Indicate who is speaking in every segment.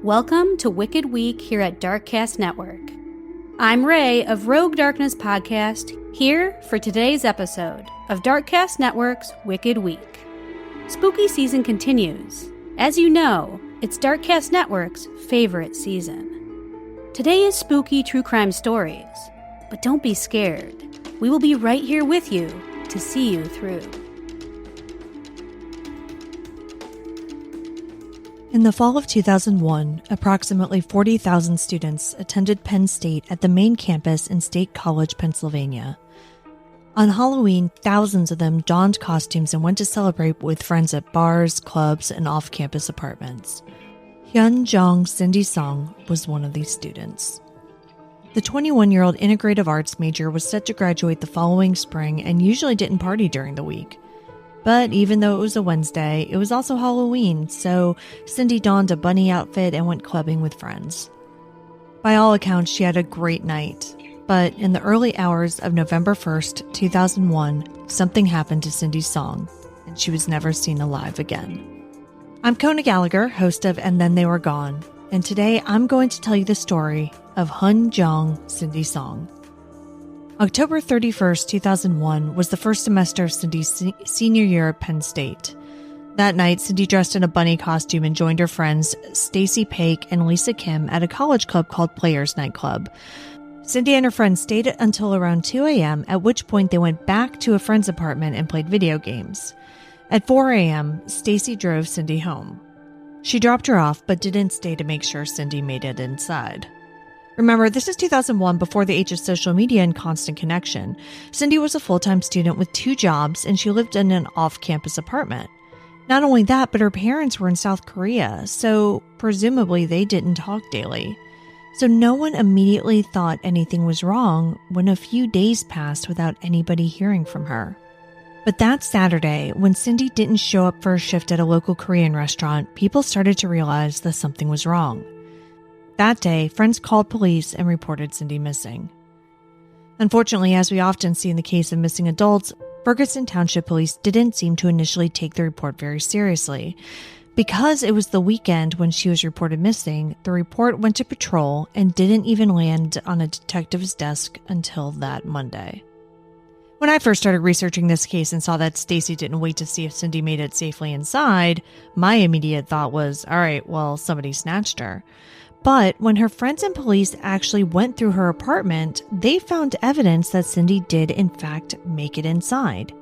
Speaker 1: Welcome to Wicked Week here at DarkCast Network. I'm Ray of Rogue Darkness Podcast, here for today's episode of DarkCast Network's Wicked Week. Spooky season continues. As you know, it's DarkCast Network's favorite season. Today is spooky true crime stories, but don't be scared. We will be right here with you to see you through.
Speaker 2: In the fall of 2001, approximately 40,000 students attended Penn State at the main campus in State College, Pennsylvania. On Halloween, thousands of them donned costumes and went to celebrate with friends at bars, clubs, and off-campus apartments. Hyun Jong Cindy Song was one of these students. The 21-year-old integrative arts major was set to graduate the following spring and usually didn't party during the week. But even though it was a Wednesday, it was also Halloween, so Cindy donned a bunny outfit and went clubbing with friends. By all accounts, she had a great night. But in the early hours of November 1st, 2001, something happened to Cindy Song, and she was never seen alive again. I'm Kona Gallagher, host of And Then They Were Gone, and today I'm going to tell you the story of Hyun Jong Cindy Song. October 31st, 2001 was the first semester of Cindy's senior year at Penn State. That night, Cindy dressed in a bunny costume and joined her friends Stacy Paik and Lisa Kim at a college club called Players Nightclub. Cindy and her friends stayed until around 2 a.m., at which point they went back to a friend's apartment and played video games. At 4 a.m., Stacy drove Cindy home. She dropped her off, but didn't stay to make sure Cindy made it inside. Remember, this is 2001, before the age of social media and constant connection. Cindy was a full-time student with 2 jobs, and she lived in an off-campus apartment. Not only that, but her parents were in South Korea, so presumably they didn't talk daily. So no one immediately thought anything was wrong when a few days passed without anybody hearing from her. But that Saturday, when Cindy didn't show up for a shift at a local Korean restaurant, people started to realize that something was wrong. That day, friends called police and reported Cindy missing. Unfortunately, as we often see in the case of missing adults, Ferguson Township Police didn't seem to initially take the report very seriously. Because it was the weekend when she was reported missing, the report went to patrol and didn't even land on a detective's desk until that Monday. When I first started researching this case and saw that Stacy didn't wait to see if Cindy made it safely inside, my immediate thought was, all right, well, somebody snatched her. But when her friends and police actually went through her apartment, they found evidence that Cindy did, in fact, make it inside.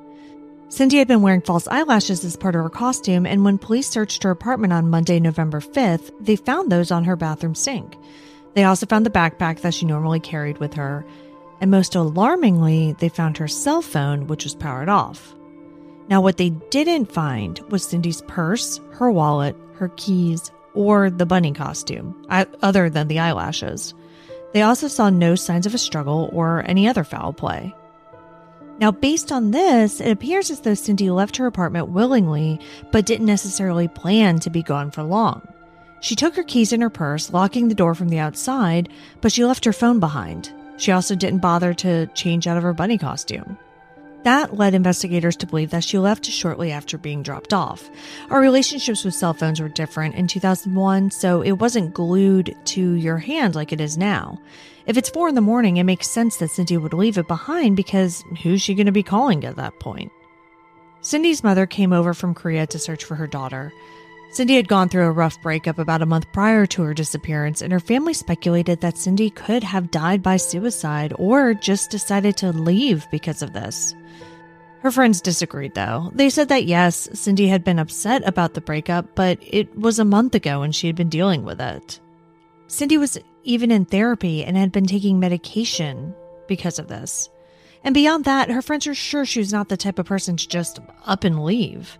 Speaker 2: Cindy had been wearing false eyelashes as part of her costume, and when police searched her apartment on Monday, November 5th, they found those on her bathroom sink. They also found the backpack that she normally carried with her, and most alarmingly, they found her cell phone, which was powered off. Now, what they didn't find was Cindy's purse, her wallet, her keys, or the bunny costume, other than the eyelashes. They also saw no signs of a struggle or any other foul play. Now, based on this, it appears as though Cindy left her apartment willingly, but didn't necessarily plan to be gone for long. She took her keys in her purse, locking the door from the outside, but she left her phone behind. She also didn't bother to change out of her bunny costume. That led investigators to believe that she left shortly after being dropped off. Our relationships with cell phones were different in 2001, so it wasn't glued to your hand like it is now. If it's 4 a.m, it makes sense that Cindy would leave it behind because who's she going to be calling at that point? Cindy's mother came over from Korea to search for her daughter. Cindy had gone through a rough breakup about a month prior to her disappearance, and her family speculated that Cindy could have died by suicide or just decided to leave because of this. Her friends disagreed, though. They said that yes, Cindy had been upset about the breakup, but it was a month ago and she had been dealing with it. Cindy was even in therapy and had been taking medication because of this. And beyond that, her friends were sure she was not the type of person to just up and leave.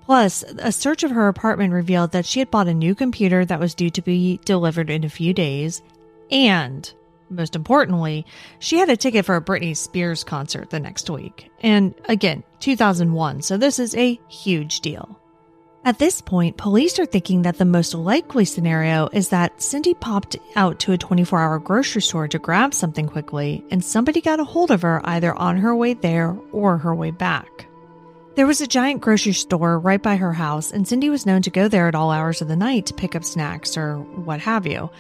Speaker 2: Plus, a search of her apartment revealed that she had bought a new computer that was due to be delivered in a few days, and most importantly, she had a ticket for a Britney Spears concert the next week. And again, 2001, so this is a huge deal. At this point, police are thinking that the most likely scenario is that Cindy popped out to a 24-hour grocery store to grab something quickly, and somebody got a hold of her either on her way there or her way back. There was a giant grocery store right by her house, and Cindy was known to go there at all hours of the night to pick up snacks or what have you.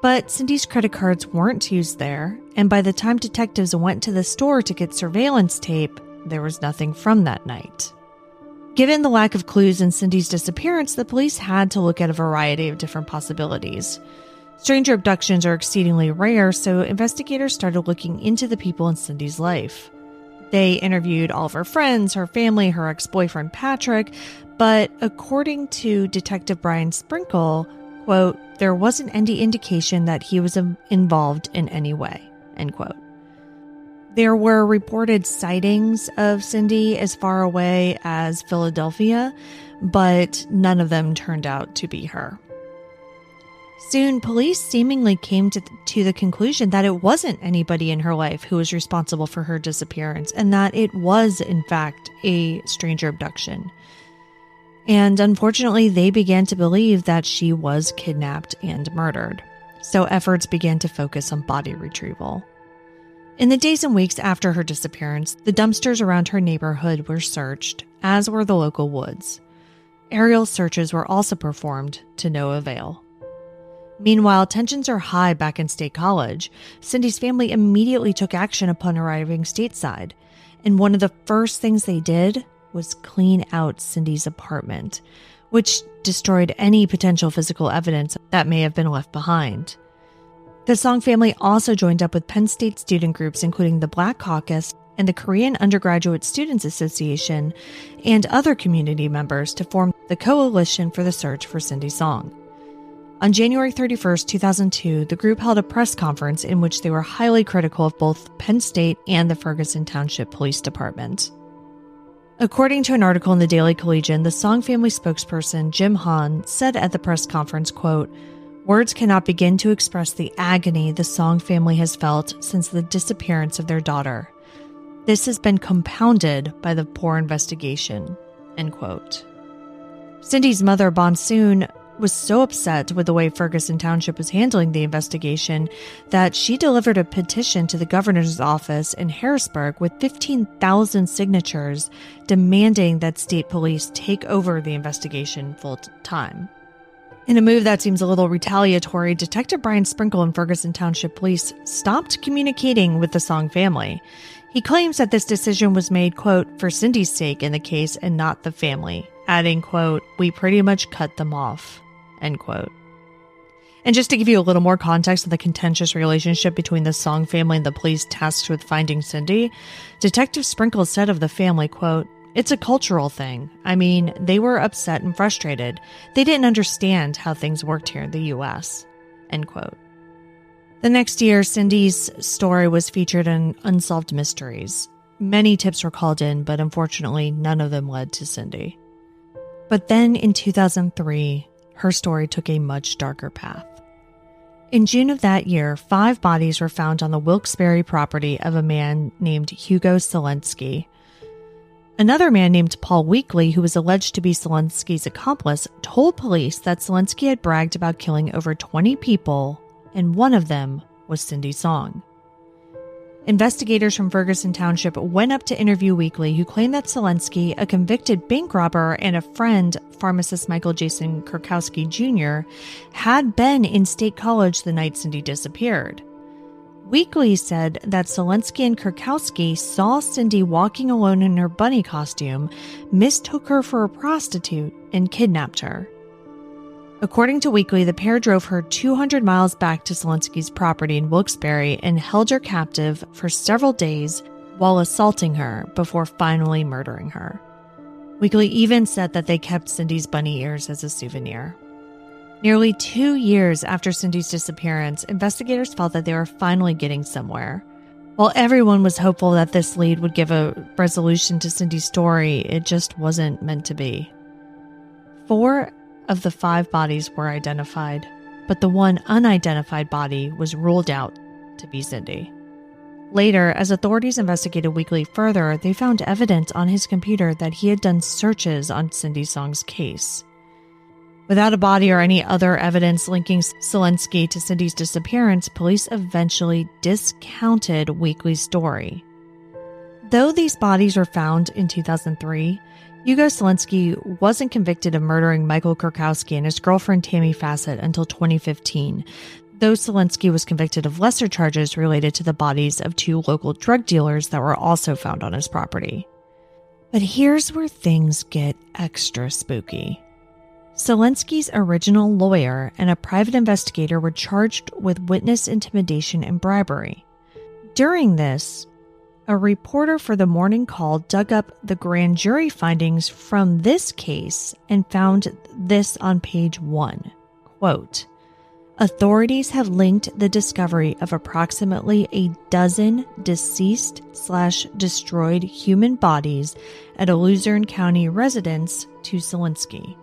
Speaker 2: But Cindy's credit cards weren't used there, and by the time detectives went to the store to get surveillance tape, there was nothing from that night. Given the lack of clues in Cindy's disappearance, the police had to look at a variety of different possibilities. Stranger abductions are exceedingly rare, so investigators started looking into the people in Cindy's life. They interviewed all of her friends, her family, her ex-boyfriend Patrick, but according to Detective Brian Sprinkle, quote, there wasn't any indication that he was involved in any way, end quote. There were reported sightings of Cindy as far away as Philadelphia, but none of them turned out to be her. Soon, police seemingly came to the conclusion that it wasn't anybody in her life who was responsible for her disappearance, and that it was, in fact, a stranger abduction. And unfortunately, they began to believe that she was kidnapped and murdered. So efforts began to focus on body retrieval. In the days and weeks after her disappearance, the dumpsters around her neighborhood were searched, as were the local woods. Aerial searches were also performed to no avail. Meanwhile, tensions are high back in State College. Cindy's family immediately took action upon arriving stateside, and one of the first things they did was clean out Cindy's apartment, which destroyed any potential physical evidence that may have been left behind. The Song family also joined up with Penn State student groups, including the Black Caucus and the Korean Undergraduate Students Association, and other community members to form the Coalition for the Search for Cindy Song. On January 31st, 2002, the group held a press conference in which they were highly critical of both Penn State and the Ferguson Township Police Department. According to an article in the Daily Collegian, the Song family spokesperson, Jim Hahn, said at the press conference, quote, words cannot begin to express the agony the Song family has felt since the disappearance of their daughter. This has been compounded by the poor investigation, end quote. Cindy's mother, Bonsoon, was so upset with the way Ferguson Township was handling the investigation that she delivered a petition to the governor's office in Harrisburg with 15,000 signatures demanding that state police take over the investigation full time. In a move that seems a little retaliatory, Detective Brian Sprinkle and Ferguson Township Police stopped communicating with the Song family. He claims that this decision was made, quote, for Cindy's sake in the case and not the family, adding, quote, we pretty much cut them off, end quote. And just to give you a little more context on the contentious relationship between the Song family and the police tasked with finding Cindy, Detective Sprinkle said of the family, quote, it's a cultural thing. I mean, they were upset and frustrated. They didn't understand how things worked here in the U.S., end quote. The next year, Cindy's story was featured in Unsolved Mysteries. Many tips were called in, but unfortunately, none of them led to Cindy. But then in 2003, her story took a much darker path. In June of that year, 5 bodies were found on the Wilkes-Barre property of a man named Hugo Selensky. Another man named Paul Weekly, who was alleged to be Selensky's accomplice, told police that Selensky had bragged about killing over 20 people, and one of them was Cindy Song. Investigators from Ferguson Township went up to interview Weekly, who claimed that Selensky, a convicted bank robber, and a friend, pharmacist Michael Jason Kurkowski Jr., had been in State College the night Cindy disappeared. Weekly said that Selensky and Kurkowski saw Cindy walking alone in her bunny costume, mistook her for a prostitute, and kidnapped her. According to Weekly, the pair drove her 200 miles back to Selensky's property in Wilkes-Barre and held her captive for several days while assaulting her before finally murdering her. Weekly even said that they kept Cindy's bunny ears as a souvenir. Nearly 2 years after Cindy's disappearance, investigators felt that they were finally getting somewhere. While everyone was hopeful that this lead would give a resolution to Cindy's story, it just wasn't meant to be. 4 of the 5 bodies were identified, but the one unidentified body was ruled out to be Cindy. Later, as authorities investigated Weekly further, they found evidence on his computer that he had done searches on Cindy Song's case. Without a body or any other evidence linking Selensky to Cindy's disappearance, police eventually discounted Weekly's story. Though these bodies were found in 2003, Hugo Selinski wasn't convicted of murdering Michael Kurkowski and his girlfriend Tammy Fassett until 2015, though Selinski was convicted of lesser charges related to the bodies of 2 local drug dealers that were also found on his property. But here's where things get extra spooky. Selinski's original lawyer and a private investigator were charged with witness intimidation and bribery. During this, a reporter for the Morning Call dug up the grand jury findings from this case and found this on page 1. Quote, authorities have linked the discovery of approximately a dozen deceased/destroyed human bodies at a Luzerne County residence to Selinski.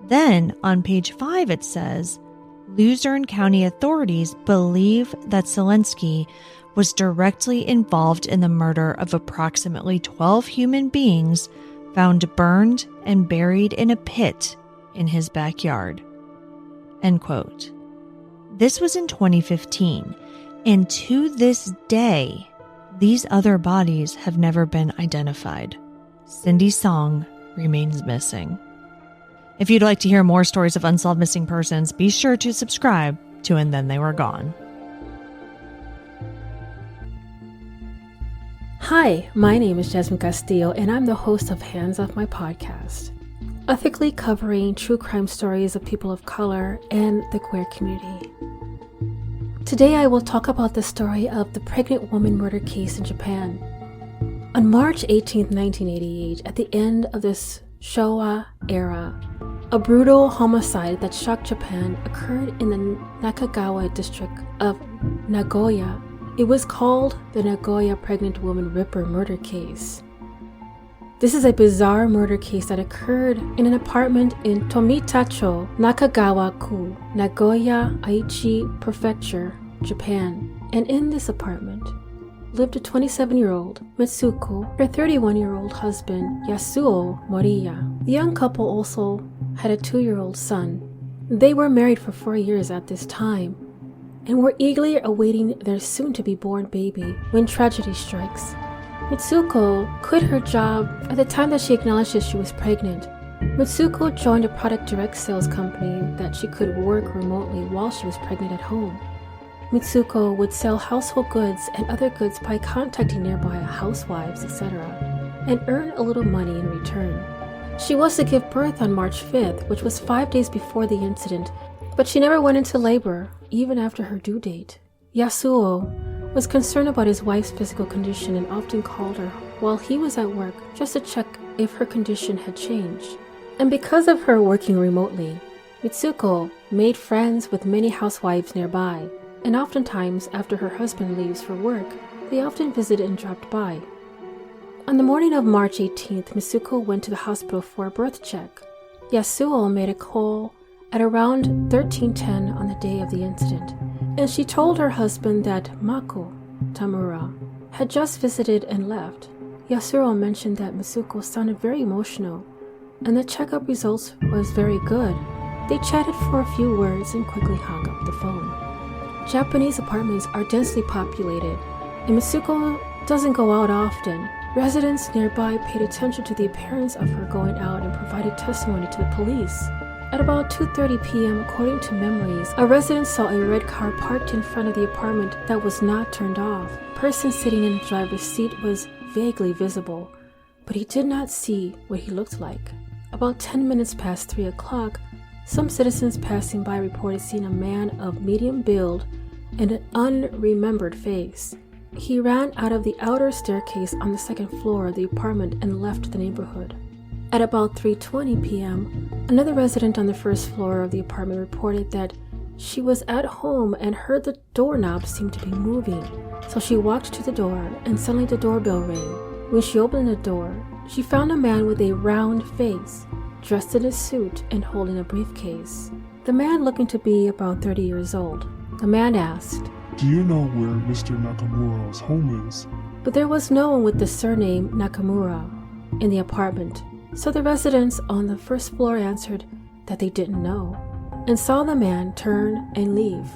Speaker 2: Then, on page 5, it says, Luzerne County authorities believe that Selinski was directly involved in the murder of approximately 12 human beings found burned and buried in a pit in his backyard. End quote. This was in 2015, and to this day, these other bodies have never been identified. Cindy Song remains missing. If you'd like to hear more stories of unsolved missing persons, be sure to subscribe to And Then They Were Gone.
Speaker 3: Hi, my name is Jasmine Castillo, and I'm the host of Hands Off My podcast, ethically covering true crime stories of people of color and the queer community. Today I will talk about the story of the pregnant woman murder case in Japan. On March 18, 1988, at the end of this Showa era, a brutal homicide that shocked Japan occurred in the Nakagawa district of Nagoya. It was called the Nagoya Pregnant Woman Ripper Murder Case. This is a bizarre murder case that occurred in an apartment in Tomitacho, Nakagawa-ku, Nagoya Aichi Prefecture, Japan. And in this apartment lived a 27-year-old Mitsuko, her 31-year-old husband Yasuo Moriya. The young couple also had a 2-year-old son. They were married for 4 years at this time and were eagerly awaiting their soon-to-be-born baby when tragedy strikes. Mitsuko quit her job at the time that she acknowledged that she was pregnant. Mitsuko joined a product direct sales company that she could work remotely while she was pregnant at home. Mitsuko would sell household goods and other goods by contacting nearby housewives, etc., and earn a little money in return. She was to give birth on March 5th, which was 5 days before the incident, but she never went into labor, even after her due date. Yasuo was concerned about his wife's physical condition and often called her while he was at work just to check if her condition had changed. And because of her working remotely, Mitsuko made friends with many housewives nearby, and oftentimes after her husband leaves for work, they often visited and dropped by. On the morning of March 18th, Mitsuko went to the hospital for a birth check. Yasuo made a call at around 13:10 on the day of the incident, and she told her husband that Mako Tamura had just visited and left. Yasuo mentioned that Mitsuko sounded very emotional, and the checkup results was very good. They chatted for a few words and quickly hung up the phone. Japanese apartments are densely populated, and Mitsuko doesn't go out often. Residents nearby paid attention to the appearance of her going out and provided testimony to the police. At about 2:30 p.m., according to memories, a resident saw a red car parked in front of the apartment that was not turned off. A person sitting in the driver's seat was vaguely visible, but he did not see what he looked like. About 10 minutes past 3 o'clock, some citizens passing by reported seeing a man of medium build and an unremembered face. He ran out of the outer staircase on the second floor of the apartment and left the neighborhood. At about 3:20 p.m., another resident on the first floor of the apartment reported that she was at home and heard the doorknob seem to be moving. So she walked to the door and suddenly the doorbell rang. When she opened the door, she found a man with a round face, dressed in a suit and holding a briefcase. The man looking to be about 30 years old. The man asked,
Speaker 4: "Do you know where Mr. Nakamura's home is?"
Speaker 3: But there was no one with the surname Nakamura in the apartment. So the residents on the first floor answered that they didn't know, and saw the man turn and leave.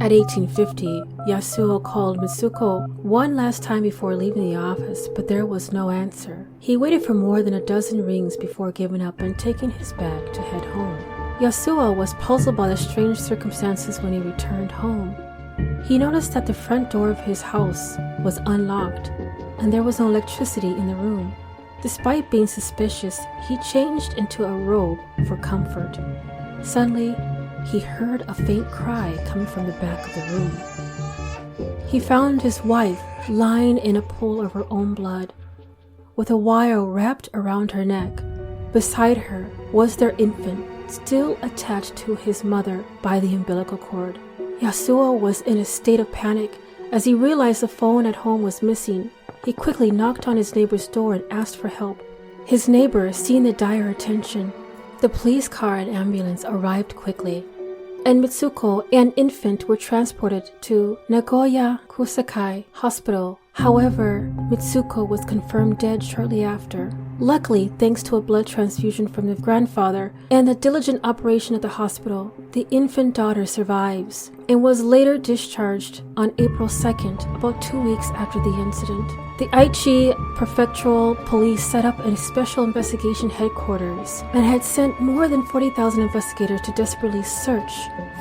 Speaker 3: At 1850, Yasuo called Mitsuko one last time before leaving the office, but there was no answer. He waited for more than a dozen rings before giving up and taking his bag to head home. Yasuo was puzzled by the strange circumstances when he returned home. He noticed that the front door of his house was unlocked, and there was no electricity in the room. Despite being suspicious, he changed into a robe for comfort. Suddenly, he heard a faint cry coming from the back of the room. He found his wife lying in a pool of her own blood, with a wire wrapped around her neck. Beside her was their infant, still attached to his mother by the umbilical cord. Yasuo was in a state of panic as he realized the phone at home was missing. He quickly knocked on his neighbor's door and asked for help. His neighbor, seeing the dire attention, the police car and ambulance arrived quickly, and Mitsuko and infant were transported to Nagoya Kusakai Hospital. However, Mitsuko was confirmed dead shortly after. Luckily, thanks to a blood transfusion from the grandfather and the diligent operation at the hospital, the infant daughter survives and was later discharged on April 2nd, about 2 weeks after the incident. The Aichi Prefectural Police set up a special investigation headquarters and had sent more than 40,000 investigators to desperately search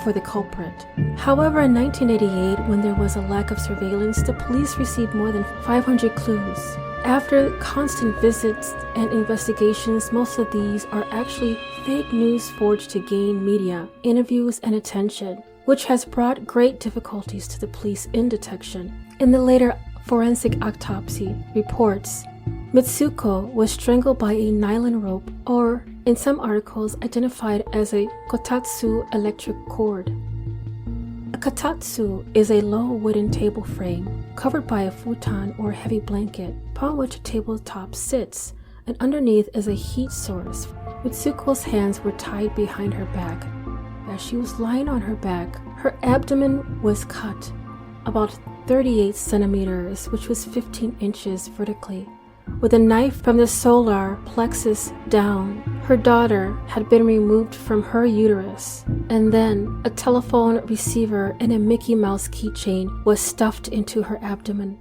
Speaker 3: for the culprit. However, in 1988, when there was a lack of surveillance, the police received more than 500 clues. After constant visits and investigations, most of these are actually fake news forged to gain media, interviews, and attention, which has brought great difficulties to the police in detection. In the later forensic autopsy reports, Mitsuko was strangled by a nylon rope, or in some articles identified as a kotatsu electric cord. A kotatsu is a low wooden table frame covered by a futon or heavy blanket upon which a tabletop sits, and underneath is a heat source. Mitsuko's hands were tied behind her back. As she was lying on her back, her abdomen was cut about 38 centimeters, which was 15 inches vertically, with a knife from the solar plexus down. Her daughter had been removed from her uterus, and then a telephone receiver and a Mickey Mouse keychain was stuffed into her abdomen.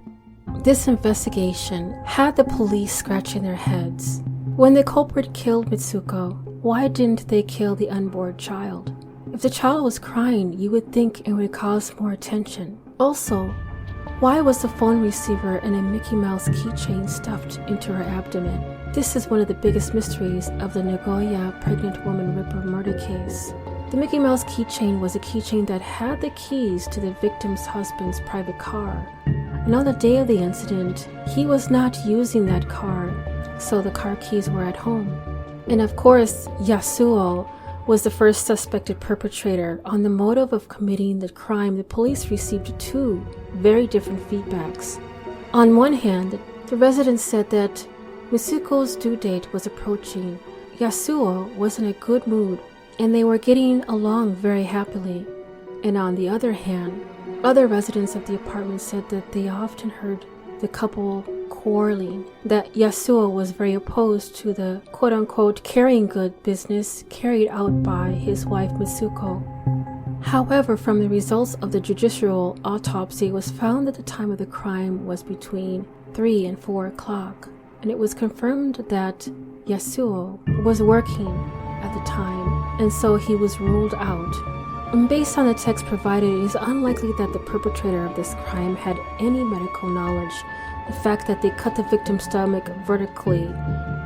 Speaker 3: This investigation had the police scratching their heads. When the culprit killed Mitsuko, why didn't they kill the unborn child? If the child was crying, you would think it would cause more attention. Also, why was the phone receiver and a Mickey Mouse keychain stuffed into her abdomen? This is one of the biggest mysteries of the Nagoya pregnant woman Ripper murder case. The Mickey Mouse keychain was a keychain that had the keys to the victim's husband's private car. And on the day of the incident, he was not using that car, so the car keys were at home. And of course, Yasuo was the first suspected perpetrator. On the motive of committing the crime, the police received two very different feedbacks. On one hand, the residents said that Mitsuko's due date was approaching. Yasuo was in a good mood, and they were getting along very happily. And on the other hand, other residents of the apartment said that they often heard the couple quarreling, that Yasuo was very opposed to the quote-unquote carrying good business carried out by his wife Mitsuko. However, from the results of the judicial autopsy, it was found that the time of the crime was between 3 and 4 o'clock, and it was confirmed that Yasuo was working at the time, and so he was ruled out. And based on the text provided, it is unlikely that the perpetrator of this crime had any medical knowledge. The fact that they cut the victim's stomach vertically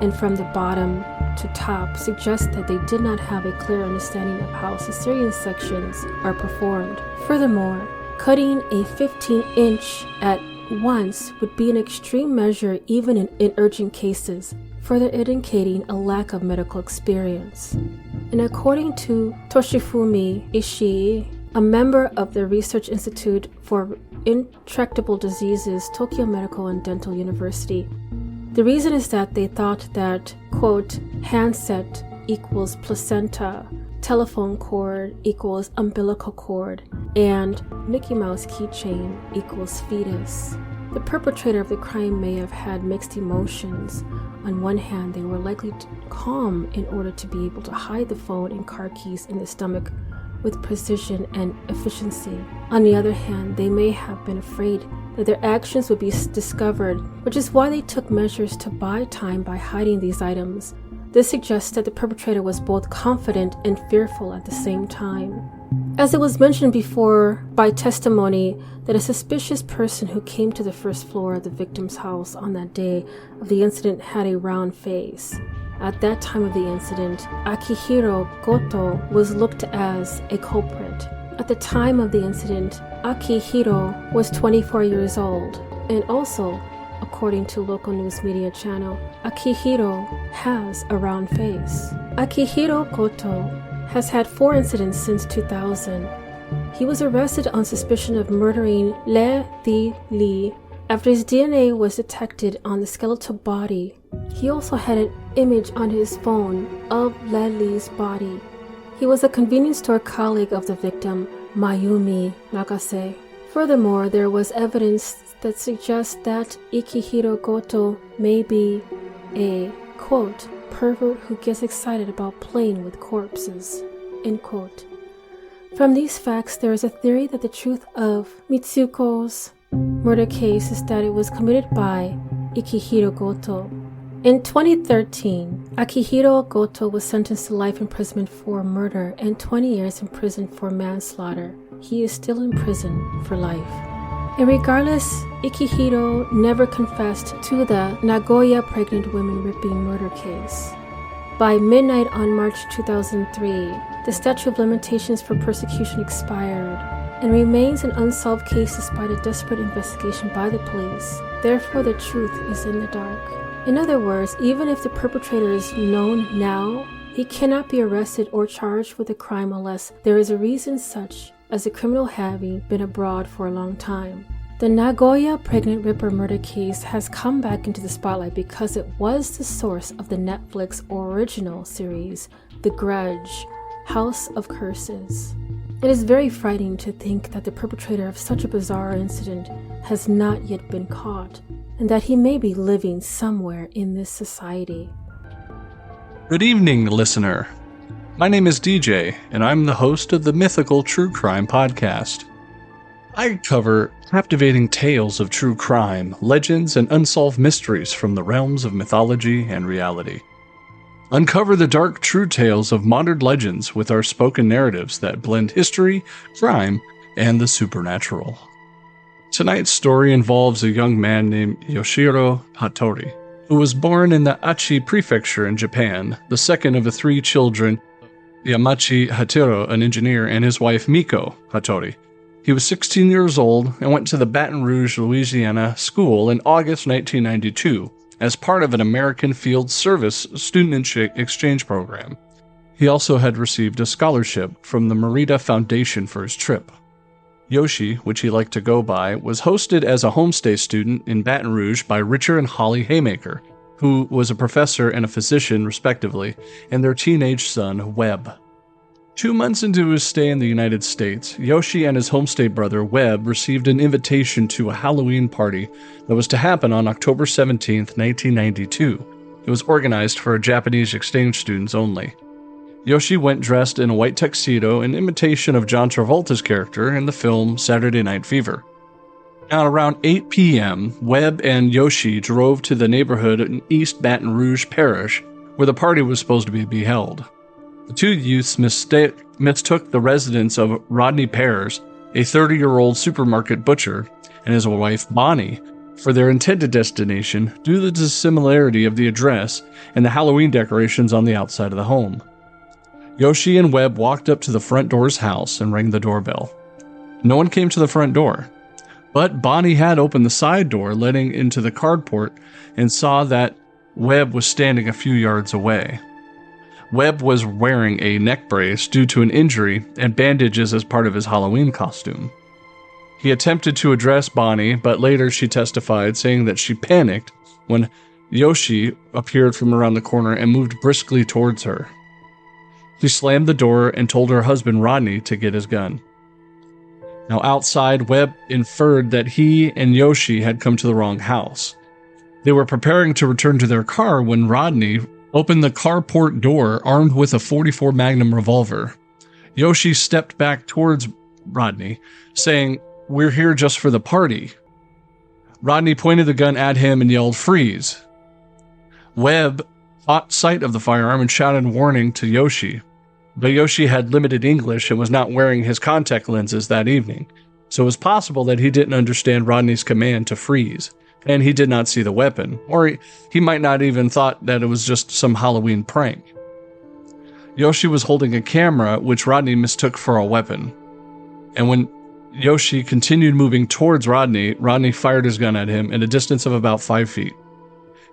Speaker 3: and from the bottom to top suggests that they did not have a clear understanding of how cesarean sections are performed. Furthermore, cutting a 15-inch at once would be an extreme measure even in urgent cases, further indicating a lack of medical experience. And according to Toshifumi Ishii, a member of the Research Institute for Intractable Diseases, Tokyo Medical and Dental University, the reason is that they thought that, quote, handset equals placenta, telephone cord equals umbilical cord, and Mickey Mouse keychain equals fetus. The perpetrator of the crime may have had mixed emotions. On one hand, they were likely calm in order to be able to hide the phone and car keys in the stomach with precision and efficiency. On the other hand, they may have been afraid that their actions would be discovered, which is why they took measures to buy time by hiding these items. This suggests that the perpetrator was both confident and fearful at the same time. As it was mentioned before by testimony that a suspicious person who came to the first floor of the victim's house on that day of the incident had a round face. At that time of the incident, Akihiro Goto was looked as a culprit. At the time of the incident, Akihiro was 24 years old, and also, according to local news media channel, Akihiro has a round face. Akihiro Goto has had 4 incidents since 2000. He was arrested on suspicion of murdering Le Di Li after his DNA was detected on the skeletal body. He also had an image on his phone of Le Li's body. He was a convenience store colleague of the victim, Mayumi Nagase. Furthermore, there was evidence that suggests that Akihiro Goto may be a, quote, pervert who gets excited about playing with corpses, end quote. From these facts, there is a theory that the truth of Mitsuko's murder case is that it was committed by Akihiro Goto. In 2013, Akihiro Goto was sentenced to life imprisonment for murder and 20 years in prison for manslaughter. He is still in prison for life. And regardless, Akihiro never confessed to the Nagoya pregnant women raping murder case. By midnight on March 2003, the statute of limitations for persecution expired and remains an unsolved case despite a desperate investigation by the police. Therefore, the truth is in the dark. In other words, even if the perpetrator is known now, he cannot be arrested or charged with a crime unless there is a reason such as the criminal having been abroad for a long time. The Nagoya pregnant ripper murder case has come back into the spotlight because it was the source of the Netflix original series, The Grudge, House of Curses. It is very frightening to think that the perpetrator of such a bizarre incident has not yet been caught, and that he may be living somewhere in this society.
Speaker 5: Good evening, listener. My name is DJ, and I'm the host of the Mythical True Crime Podcast. I cover captivating tales of true crime, legends, and unsolved mysteries from the realms of mythology and reality. Uncover the dark true tales of modern legends with our spoken narratives that blend history, crime, and the supernatural. Tonight's story involves a young man named Yoshiro Hattori, who was born in the Aichi Prefecture in Japan, the second of the 3 children, Yamachi Hatiro, an engineer, and his wife Miko Hattori. He was 16 years old and went to the Baton Rouge, Louisiana school in August 1992 as part of an American Field Service student exchange program. He also had received a scholarship from the Merida Foundation for his trip. Yoshi, which he liked to go by, was hosted as a homestay student in Baton Rouge by Richard and Holly Haymaker, who was a professor and a physician, respectively, and their teenage son, Webb. 2 months into his stay in the United States, Yoshi and his homestay brother, Webb, received an invitation to a Halloween party that was to happen on October 17, 1992. It was organized for Japanese exchange students only. Yoshi went dressed in a white tuxedo in imitation of John Travolta's character in the film Saturday Night Fever. At around 8 p.m., Webb and Yoshi drove to the neighborhood in East Baton Rouge Parish, where the party was supposed to be held. The 2 youths mistook the residence of Rodney Pears, a 30-year-old supermarket butcher, and his wife Bonnie, for their intended destination due to the similarity of the address and the Halloween decorations on the outside of the home. Yoshi and Webb walked up to the front door's house and rang the doorbell. No one came to the front door, but Bonnie had opened the side door letting into the carport and saw that Webb was standing a few yards away. Webb was wearing a neck brace due to an injury and bandages as part of his Halloween costume. He attempted to address Bonnie, but later she testified, saying that she panicked when Yoshi appeared from around the corner and moved briskly towards her. She slammed the door and told her husband Rodney to get his gun. Now outside, Webb inferred that he and Yoshi had come to the wrong house. They were preparing to return to their car when Rodney opened the carport door armed with a .44 Magnum revolver. Yoshi stepped back towards Rodney, saying, "We're here just for the party." Rodney pointed the gun at him and yelled, "Freeze." Webb caught sight of the firearm and shouted warning to Yoshi. But Yoshi had limited English and was not wearing his contact lenses that evening, so it was possible that he didn't understand Rodney's command to freeze, and he did not see the weapon, or he might not even thought that it was just some Halloween prank. Yoshi was holding a camera, which Rodney mistook for a weapon. And when Yoshi continued moving towards Rodney, Rodney fired his gun at him at a distance of about 5 feet,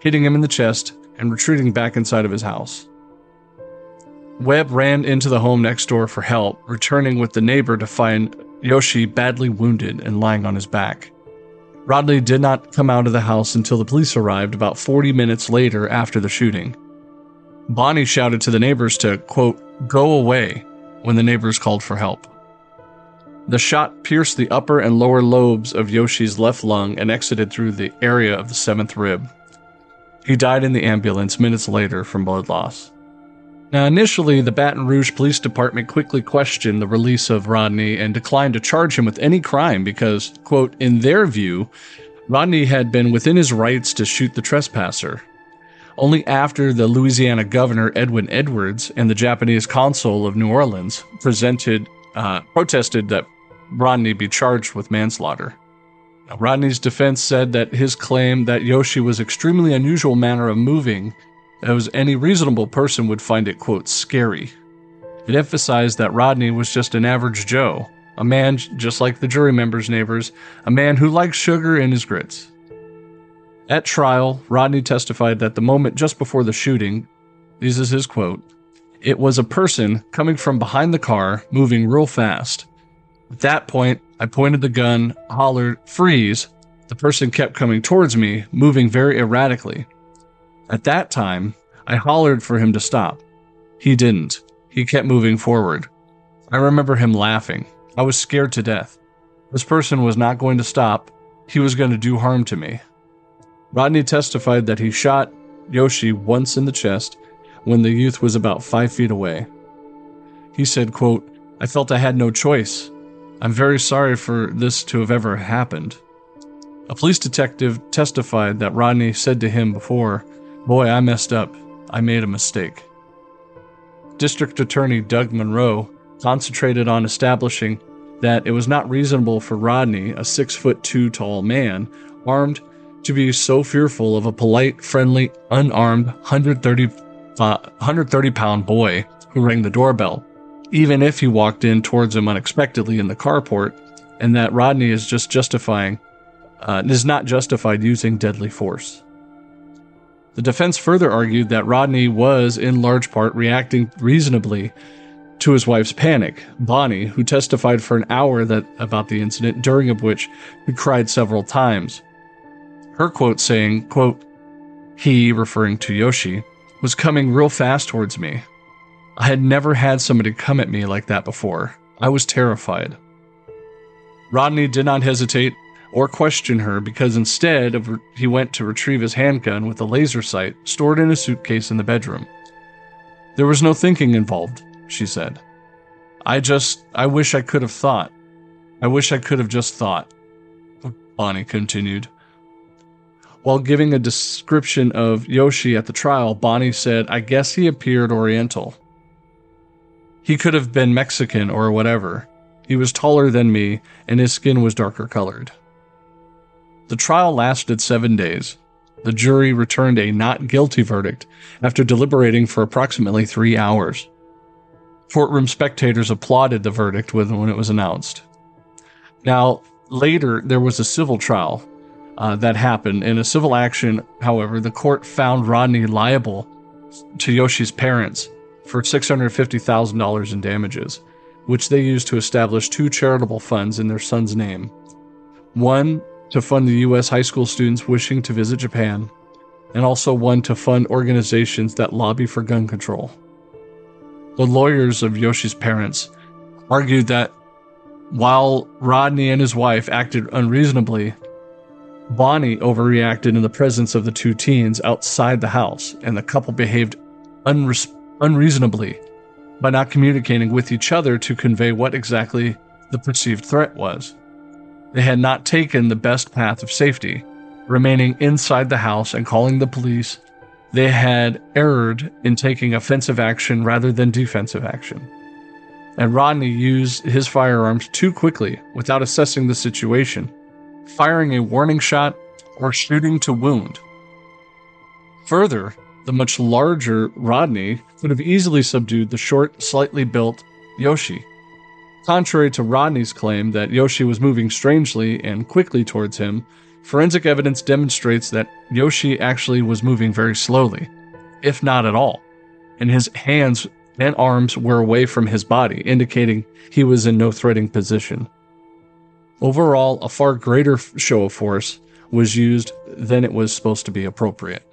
Speaker 5: hitting him in the chest and retreating back inside of his house. Webb ran into the home next door for help, returning with the neighbor to find Yoshi badly wounded and lying on his back. Rodney did not come out of the house until the police arrived about 40 minutes later after the shooting. Bonnie shouted to the neighbors to, quote, "Go away," when the neighbors called for help. The shot pierced the upper and lower lobes of Yoshi's left lung and exited through the area of the 7th rib. He died in the ambulance minutes later from blood loss. Now, initially, the Baton Rouge Police Department quickly questioned the release of Rodney and declined to charge him with any crime because, quote, in their view, Rodney had been within his rights to shoot the trespasser. Only after the Louisiana governor, Edwin Edwards, and the Japanese consul of New Orleans protested that Rodney be charged with manslaughter. Now, Rodney's defense said that his claim that Yoshi was extremely unusual manner of moving, as any reasonable person would find it, quote, scary. It emphasized that Rodney was just an average Joe, a man just like the jury members' neighbors, a man who liked sugar in his grits. At trial, Rodney testified that the moment just before the shooting, this is his quote, "It was a person coming from behind the car, moving real fast. At that point, I pointed the gun, hollered, 'Freeze!' The person kept coming towards me, moving very erratically. At that time, I hollered for him to stop. He didn't. He kept moving forward. I remember him laughing. I was scared to death. This person was not going to stop. He was going to do harm to me." Rodney testified that he shot Yoshi once in the chest when the youth was about 5 feet away. He said, quote, "I felt I had no choice. I'm very sorry for this to have ever happened." A police detective testified that Rodney said to him before, "Boy, I messed up. I made a mistake." District Attorney Doug Monroe concentrated on establishing that it was not reasonable for Rodney, a 6'2" tall man, armed, to be so fearful of a polite, friendly, unarmed 130-pound boy who rang the doorbell, even if he walked in towards him unexpectedly in the carport, and that Rodney is not justified using deadly force. The defense further argued that Rodney was, in large part, reacting reasonably to his wife's panic, Bonnie, who testified for an hour about the incident, during which he cried several times. Her quote saying, quote, "He," referring to Yoshi, "was coming real fast towards me. I had never had somebody come at me like that before. I was terrified." Rodney did not hesitate or question her because instead he went to retrieve his handgun with a laser sight stored in a suitcase in the bedroom. "There was no thinking involved," she said. I wish I could have thought. I wish I could have just thought," Bonnie continued. While giving a description of Yoshi at the trial, Bonnie said, "I guess he appeared Oriental. He could have been Mexican or whatever. He was taller than me, and his skin was darker colored." The trial lasted 7 days. The jury returned a not guilty verdict after deliberating for approximately 3 hours. Courtroom spectators applauded the verdict when it was announced. Now, later, there was a civil trial that happened. In a civil action, however, the court found Rodney liable to Yoshi's parents for $650,000 in damages, which they used to establish 2 charitable funds in their son's name. One to fund the U.S. high school students wishing to visit Japan, and also one to fund organizations that lobby for gun control. The lawyers of Yoshi's parents argued that while Rodney and his wife acted unreasonably, Bonnie overreacted in the presence of the 2 teens outside the house, and the couple behaved unreasonably by not communicating with each other to convey what exactly the perceived threat was. They had not taken the best path of safety, remaining inside the house and calling the police. They had erred in taking offensive action rather than defensive action. And Rodney used his firearms too quickly without assessing the situation, firing a warning shot or shooting to wound. Further, the much larger Rodney could have easily subdued the short, slightly built Yoshi. Contrary to Rodney's claim that Yoshi was moving strangely and quickly towards him, forensic evidence demonstrates that Yoshi actually was moving very slowly, if not at all, and his hands and arms were away from his body, indicating he was in no threatening position. Overall, a far greater show of force was used than it was supposed to be appropriate.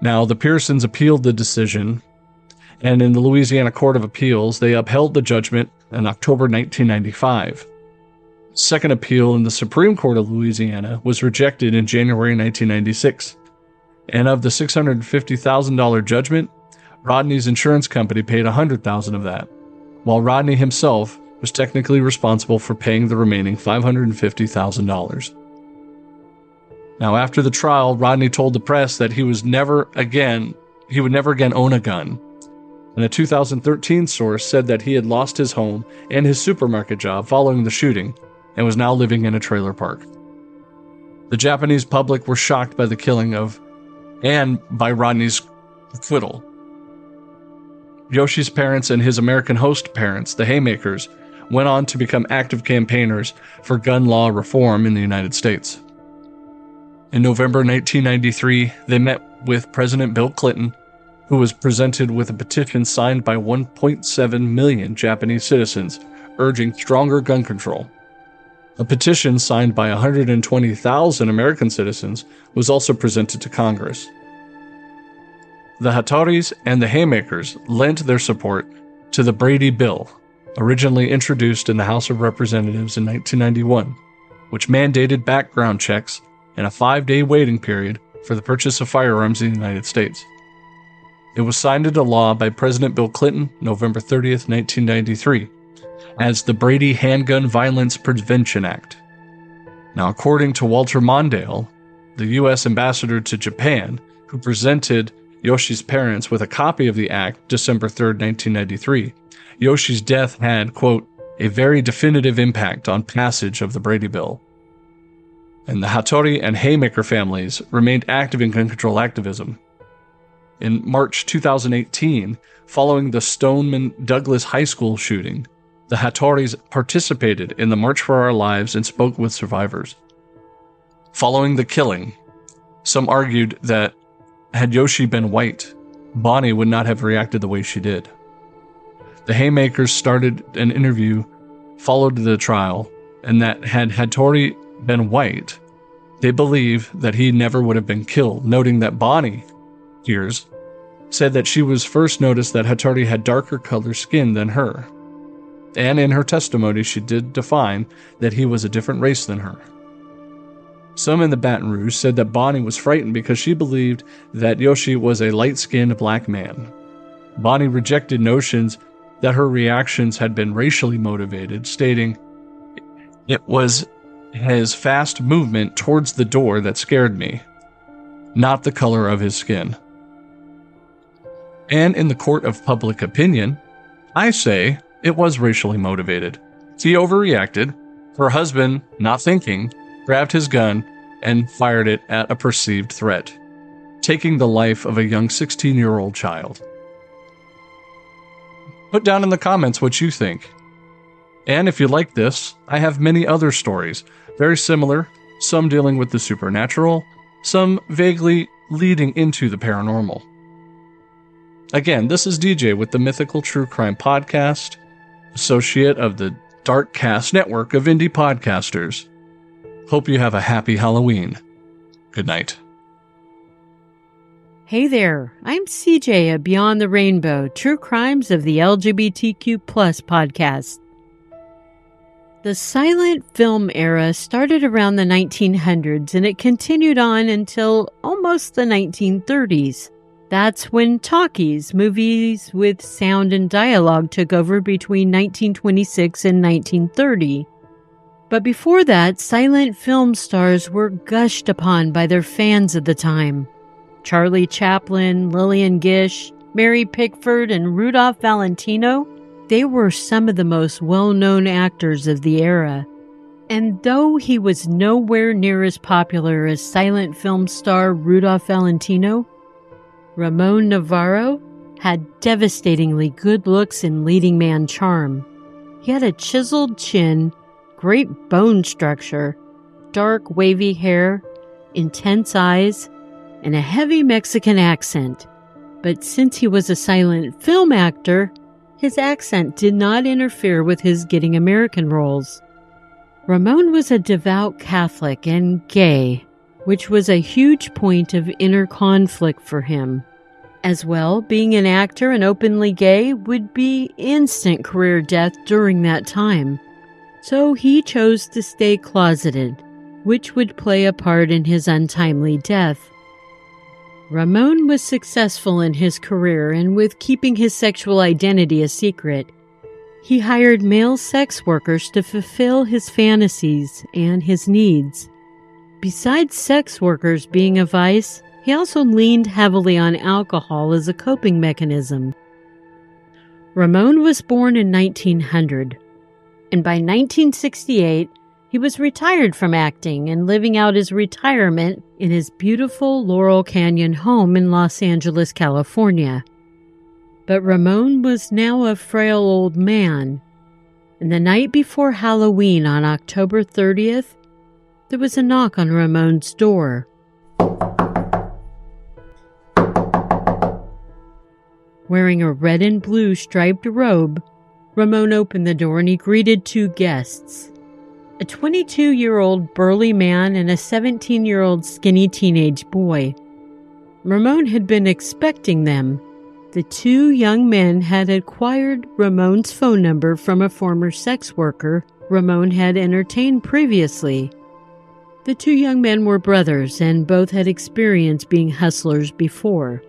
Speaker 5: Now, the Pearsons appealed the decision, and in the Louisiana Court of Appeals, they upheld the judgment in October 1995. Second appeal in the Supreme Court of Louisiana was rejected in January 1996, and of the $650,000 judgment, Rodney's insurance company paid $100,000 of that, while Rodney himself was technically responsible for paying the remaining $550,000. Now, after the trial, Rodney told the press that he would never again own a gun. And a 2013 source said that he had lost his home and his supermarket job following the shooting and was now living in a trailer park. The Japanese public were shocked by the killing and by Rodney's acquittal. Yoshi's parents and his American host parents, the Haymakers, went on to become active campaigners for gun law reform in the United States. In November 1993, they met with President Bill Clinton, who was presented with a petition signed by 1.7 million Japanese citizens urging stronger gun control. A petition signed by 120,000 American citizens was also presented to Congress. The Hattoris and the Haymakers lent their support to the Brady Bill, originally introduced in the House of Representatives in 1991, which mandated background checks and a 5-day waiting period for the purchase of firearms in the United States. It was signed into law by President Bill Clinton November 30th, 1993, as the Brady Handgun Violence Prevention Act. Now, according to Walter Mondale, the U.S. ambassador to Japan, who presented Yoshi's parents with a copy of the act December 3rd, 1993, Yoshi's death had, quote, a very definitive impact on passage of the Brady Bill. And the Hattori and Haymaker families remained active in gun control activism. In March 2018, following the Stoneman Douglas High School shooting, the Hattoris participated in the March for Our Lives and spoke with survivors. Following the killing, some argued that had Yoshi been white, Bonnie would not have reacted the way she did. The Haymakers started an interview, followed the trial, and that had Hattori been white, they believe that he never would have been killed, noting that Bonnie Pears said that she was first noticed that Hattori had darker colored skin than her. And in her testimony, she did define that he was a different race than her. Some in the Baton Rouge said that Bonnie was frightened because she believed that Yoshi was a light-skinned black man. Bonnie rejected notions that her reactions had been racially motivated, stating, "It was his fast movement towards the door that scared me, not the color of his skin." And in the court of public opinion, I say it was racially motivated. He overreacted. Her husband, not thinking, grabbed his gun and fired it at a perceived threat, taking the life of a young 16-year-old child. Put down in the comments what you think. And if you like this, I have many other stories, very similar, some dealing with the supernatural, some vaguely leading into the paranormal. Again, this is DJ with the Mythical True Crime Podcast, associate of the DarkCast network of indie podcasters. Hope you have a happy Halloween. Good night.
Speaker 6: Hey there, I'm CJ at Beyond the Rainbow, True Crimes of the LGBTQ+ podcast. The silent film era started around the 1900s and it continued on until almost the 1930s. That's when talkies, movies with sound and dialogue, took over between 1926 and 1930. But before that, silent film stars were gushed upon by their fans at the time. Charlie Chaplin, Lillian Gish, Mary Pickford, and Rudolph Valentino, they were some of the most well-known actors of the era. And though he was nowhere near as popular as silent film star Rudolph Valentino, Ramon Navarro had devastatingly good looks and leading man charm. He had a chiseled chin, great bone structure, dark wavy hair, intense eyes, and a heavy Mexican accent. But since he was a silent film actor, his accent did not interfere with his getting American roles. Ramon was a devout Catholic and gay, which was a huge point of inner conflict for him. As well, being an actor and openly gay would be instant career death during that time. So he chose to stay closeted, which would play a part in his untimely death. Ramon was successful in his career and with keeping his sexual identity a secret. He hired male sex workers to fulfill his fantasies and his needs. Besides sex workers being a vice, he also leaned heavily on alcohol as a coping mechanism. Ramon was born in 1900, and by 1968, he was retired from acting and living out his retirement in his beautiful Laurel Canyon home in Los Angeles, California. But Ramon was now a frail old man, and the night before Halloween on October 30th, there was a knock on Ramon's door. Wearing a red and blue striped robe, Ramon opened the door and he greeted two guests, a 22-year-old burly man and a 17-year-old skinny teenage boy. Ramon had been expecting them. The two young men had acquired Ramon's phone number from a former sex worker Ramon had entertained previously. The two young men were brothers and both had experienced being hustlers before.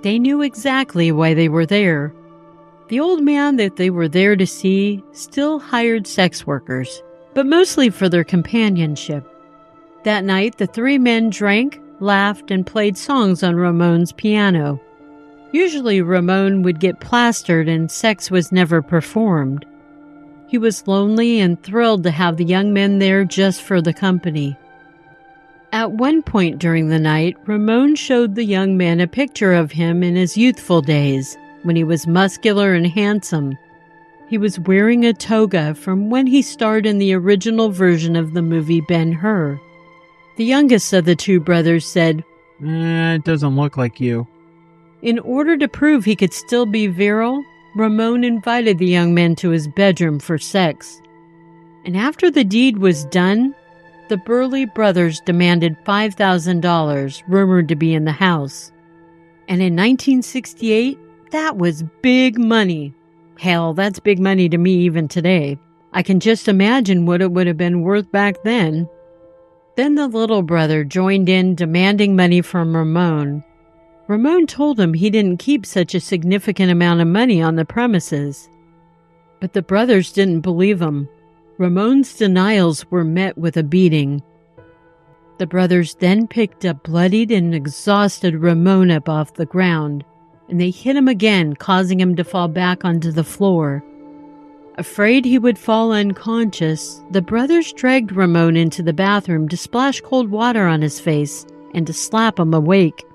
Speaker 6: They knew exactly why they were there. The old man that they were there to see still hired sex workers, but mostly for their companionship. That night, the three men drank, laughed, and played songs on Ramon's piano. Usually, Ramon would get plastered and sex was never performed. He was lonely and thrilled to have the young men there just for the company. At one point during the night, Ramon showed the young men a picture of him in his youthful days, when he was muscular and handsome. He was wearing a toga from when he starred in the original version of the movie Ben-Hur. The youngest of the two brothers said,
Speaker 7: It doesn't look like you.
Speaker 6: In order to prove he could still be virile, Ramon invited the young men to his bedroom for sex. And after the deed was done, the burly brothers demanded $5,000, rumored to be in the house. And in 1968, that was big money. Hell, that's big money to me even today. I can just imagine what it would have been worth back then. Then the little brother joined in, demanding money from Ramon. Ramon told him he didn't keep such a significant amount of money on the premises. But the brothers didn't believe him. Ramon's denials were met with a beating. The brothers then picked up bloodied and exhausted Ramon up off the ground, and they hit him again, causing him to fall back onto the floor. Afraid he would fall unconscious, the brothers dragged Ramon into the bathroom to splash cold water on his face and to slap him awake.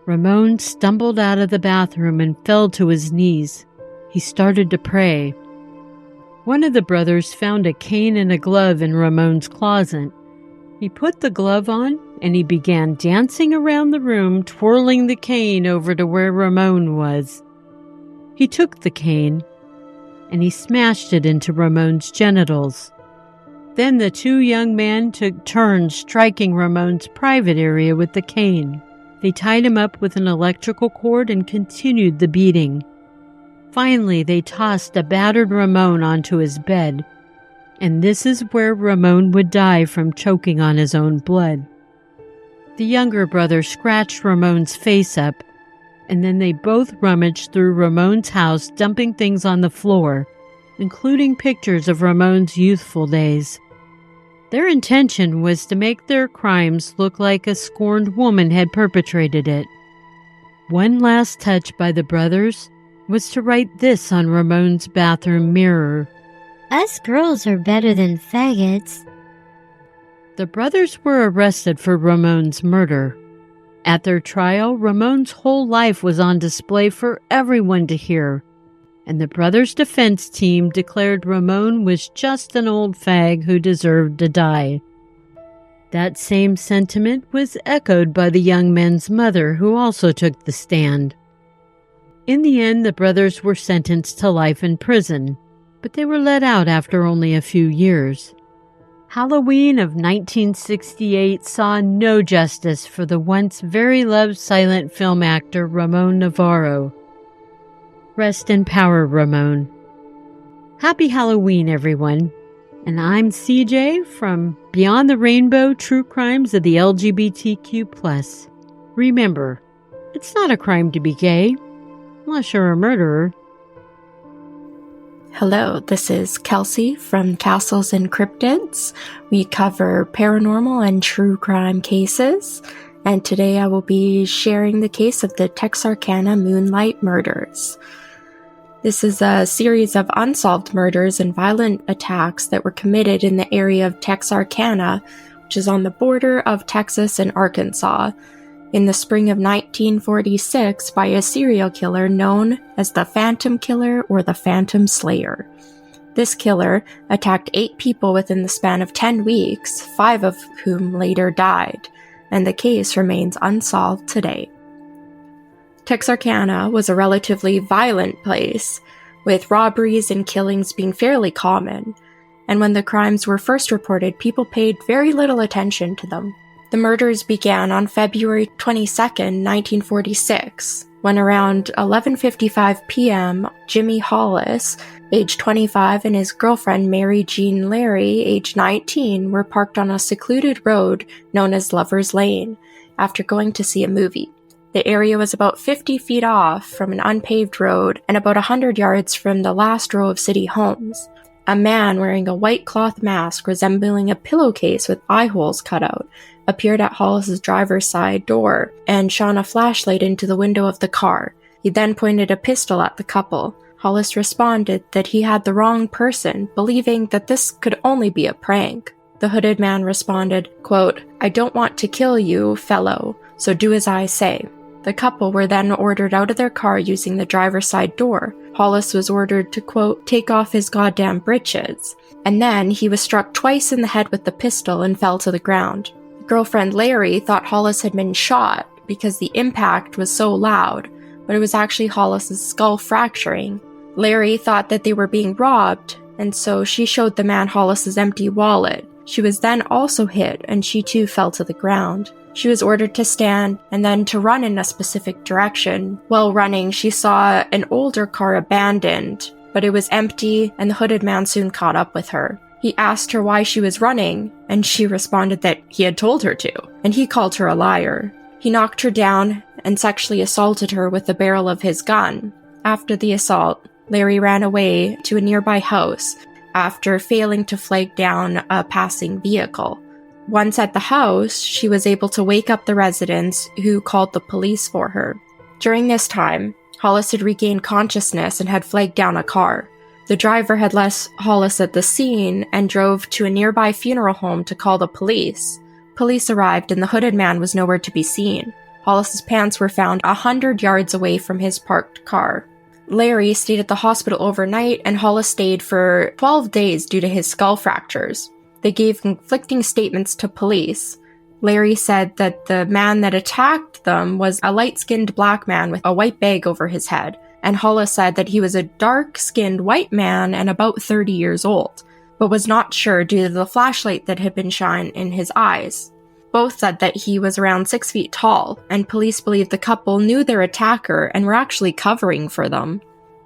Speaker 6: Ramon stumbled out of the bathroom and fell to his knees. He started to pray. One of the brothers found a cane and a glove in Ramon's closet. He put the glove on and he began dancing around the room, twirling the cane over to where Ramon was. He took the cane and he smashed it into Ramon's genitals. Then the two young men took turns striking Ramon's private area with the cane. They tied him up with an electrical cord and continued the beating. Finally, they tossed a battered Ramon onto his bed, and this is where Ramon would die from choking on his own blood. The younger brother scratched Ramon's face up, and then they both rummaged through Ramon's house, dumping things on the floor, including pictures of Ramon's youthful days. Their intention was to make their crimes look like a scorned woman had perpetrated it. One last touch by the brothers was to write this on Ramon's bathroom mirror:
Speaker 8: "Us girls are better than faggots."
Speaker 6: The brothers were arrested for Ramon's murder. At their trial, Ramon's whole life was on display for everyone to hear, and the brothers' defense team declared Ramon was just an old fag who deserved to die. That same sentiment was echoed by the young men's mother, who also took the stand. In the end, the brothers were sentenced to life in prison, but they were let out after only a few years. Halloween of 1968 saw no justice for the once very loved silent film actor Ramon Navarro. Rest in power, Ramon. Happy Halloween, everyone. And I'm CJ from Beyond the Rainbow True Crimes of the LGBTQ+. Remember, it's not a crime to be gay, unless you're a murderer.
Speaker 9: Hello, this is Kelsey from Castles and Cryptids. We cover paranormal and true crime cases, and today I will be sharing the case of the Texarkana Moonlight Murders. This is a series of unsolved murders and violent attacks that were committed in the area of Texarkana, which is on the border of Texas and Arkansas, in the spring of 1946 by a serial killer known as the Phantom Killer or the Phantom Slayer. This killer attacked 8 people within the span of 10 weeks, 5 of whom later died, and the case remains unsolved today. Texarkana was a relatively violent place, with robberies and killings being fairly common, and when the crimes were first reported, people paid very little attention to them. The murders began on February 22nd, 1946, when around 11:55 p.m., Jimmy Hollis, age 25, and his girlfriend Mary Jean Larry, age 19, were parked on a secluded road known as Lover's Lane after going to see a movie. The area was about 50 feet off from an unpaved road and about 100 yards from the last row of city homes. A man wearing a white cloth mask resembling a pillowcase with eye holes cut out appeared at Hollis's driver's side door and shone a flashlight into the window of the car. He then pointed a pistol at the couple. Hollis responded that he had the wrong person, believing that this could only be a prank. The hooded man responded, quote, "I don't want to kill you, fellow, so do as I say." The couple were then ordered out of their car using the driver's side door. Hollis was ordered to, quote, "take off his goddamn britches." And then he was struck twice in the head with the pistol and fell to the ground. Girlfriend Larry thought Hollis had been shot because the impact was so loud, but it was actually Hollis's skull fracturing. Larry thought that they were being robbed, and so she showed the man Hollis's empty wallet. She was then also hit, and she too fell to the ground. She was ordered to stand and then to run in a specific direction. While running, she saw an older car abandoned, but it was empty, and the hooded man soon caught up with her. He asked her why she was running, and she responded that he had told her to, and he called her a liar. He knocked her down and sexually assaulted her with the barrel of his gun. After the assault, Larry ran away to a nearby house after failing to flag down a passing vehicle. Once at the house, she was able to wake up the residents, who called the police for her. During this time, Hollis had regained consciousness and had flagged down a car. The driver had left Hollis at the scene and drove to a nearby funeral home to call the police. Police arrived and the hooded man was nowhere to be seen. Hollis's pants were found 100 yards away from his parked car. Larry stayed at the hospital overnight, and Hollis stayed for 12 days due to his skull fractures. They gave conflicting statements to police. Larry said that the man that attacked them was a light-skinned black man with a white bag over his head, and Hollis said that he was a dark-skinned white man and about 30 years old, but was not sure due to the flashlight that had been shined in his eyes. Both said that he was around 6 feet tall, and police believed the couple knew their attacker and were actually covering for them.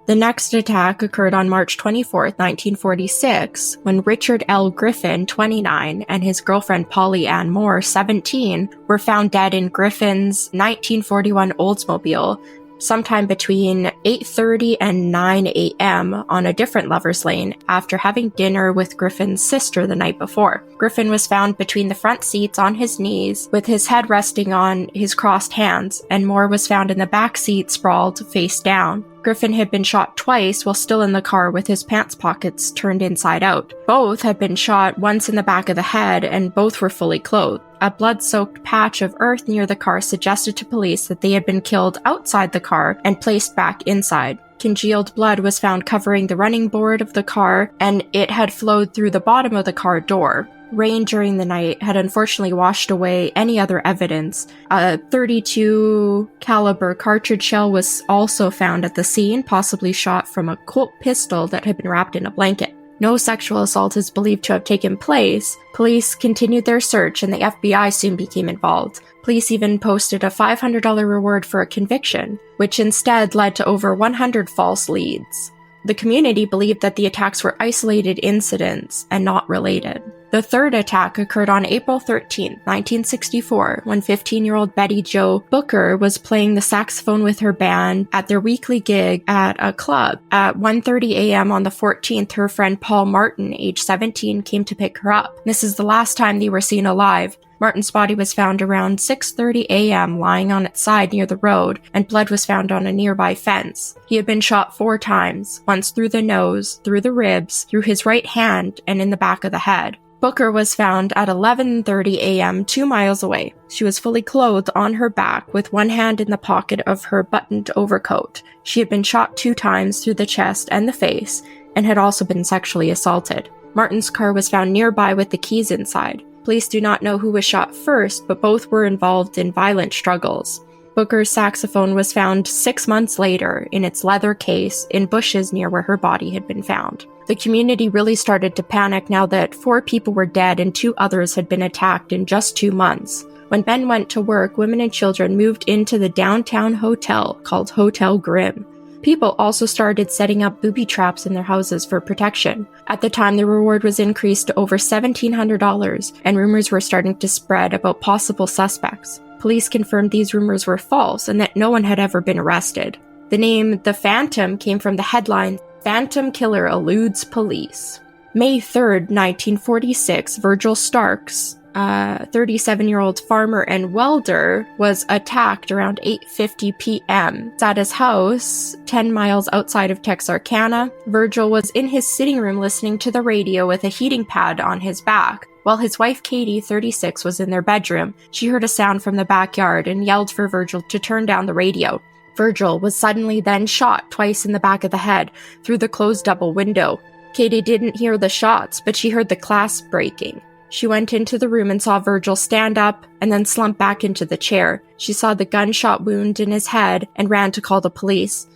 Speaker 9: The next attack occurred on March 24, 1946, when Richard L. Griffin, 29, and his girlfriend Polly Ann Moore, 17, were found dead in Griffin's 1941 Oldsmobile sometime between 8:30 and 9 a.m. on a different lover's lane after having dinner with Griffin's sister the night before. Griffin was found between the front seats on his knees with his head resting on his crossed hands, and Moore was found in the back seat sprawled face down. Griffin had been shot twice while still in the car with his pants pockets turned inside out. Both had been shot once in the back of the head, and both were fully clothed. A blood-soaked patch of earth near the car suggested to police that they had been killed outside the car and placed back inside. Congealed blood was found covering the running board of the car, and it had flowed through the bottom of the car door. Rain during the night had unfortunately washed away any other evidence. A .32 caliber cartridge shell was also found at the scene, possibly shot from a Colt pistol that had been wrapped in a blanket. No sexual assault is believed to have taken place. Police continued their search, and the FBI soon became involved. Police even posted a $500 reward for a conviction, which instead led to over 100 false leads. The community believed that the attacks were isolated incidents and not related. The third attack occurred on April 13, 1964, when 15-year-old Betty Jo Booker was playing the saxophone with her band at their weekly gig at a club. At 1:30 a.m. on the 14th, her friend Paul Martin, age 17, came to pick her up. This is the last time they were seen alive. Martin's body was found around 6:30 a.m. lying on its side near the road, and blood was found on a nearby fence. He had been shot 4 times, once through the nose, through the ribs, through his right hand, and in the back of the head. Booker was found at 11:30 a.m. 2 miles away. She was fully clothed on her back with one hand in the pocket of her buttoned overcoat. She had been shot 2 times through the chest and the face, and had also been sexually assaulted. Martin's car was found nearby with the keys inside. Police do not know who was shot first, but both were involved in violent struggles. Booker's saxophone was found 6 months later in its leather case in bushes near where her body had been found. The community really started to panic now that 4 people were dead and 2 others had been attacked in just 2 months. When Ben went to work, women and children moved into the downtown hotel called Hotel Grimm. People also started setting up booby traps in their houses for protection. At the time, the reward was increased to over $1,700, and rumors were starting to spread about possible suspects. Police confirmed these rumors were false and that no one had ever been arrested. The name The Phantom came from the headline, "Phantom Killer Eludes Police." May 3rd, 1946, Virgil Starks, a 37-year-old farmer and welder, was attacked around 8:50 p.m. at his house 10 miles outside of Texarkana. Virgil was in his sitting room listening to the radio with a heating pad on his back. While his wife Katie, 36, was in their bedroom, she heard a sound from the backyard and yelled for Virgil to turn down the radio. Virgil was suddenly then shot twice in the back of the head through the closed double window. Katie didn't hear the shots, but she heard the clasp breaking. She went into the room and saw Virgil stand up and then slump back into the chair. She saw the gunshot wound in his head and ran to call the police.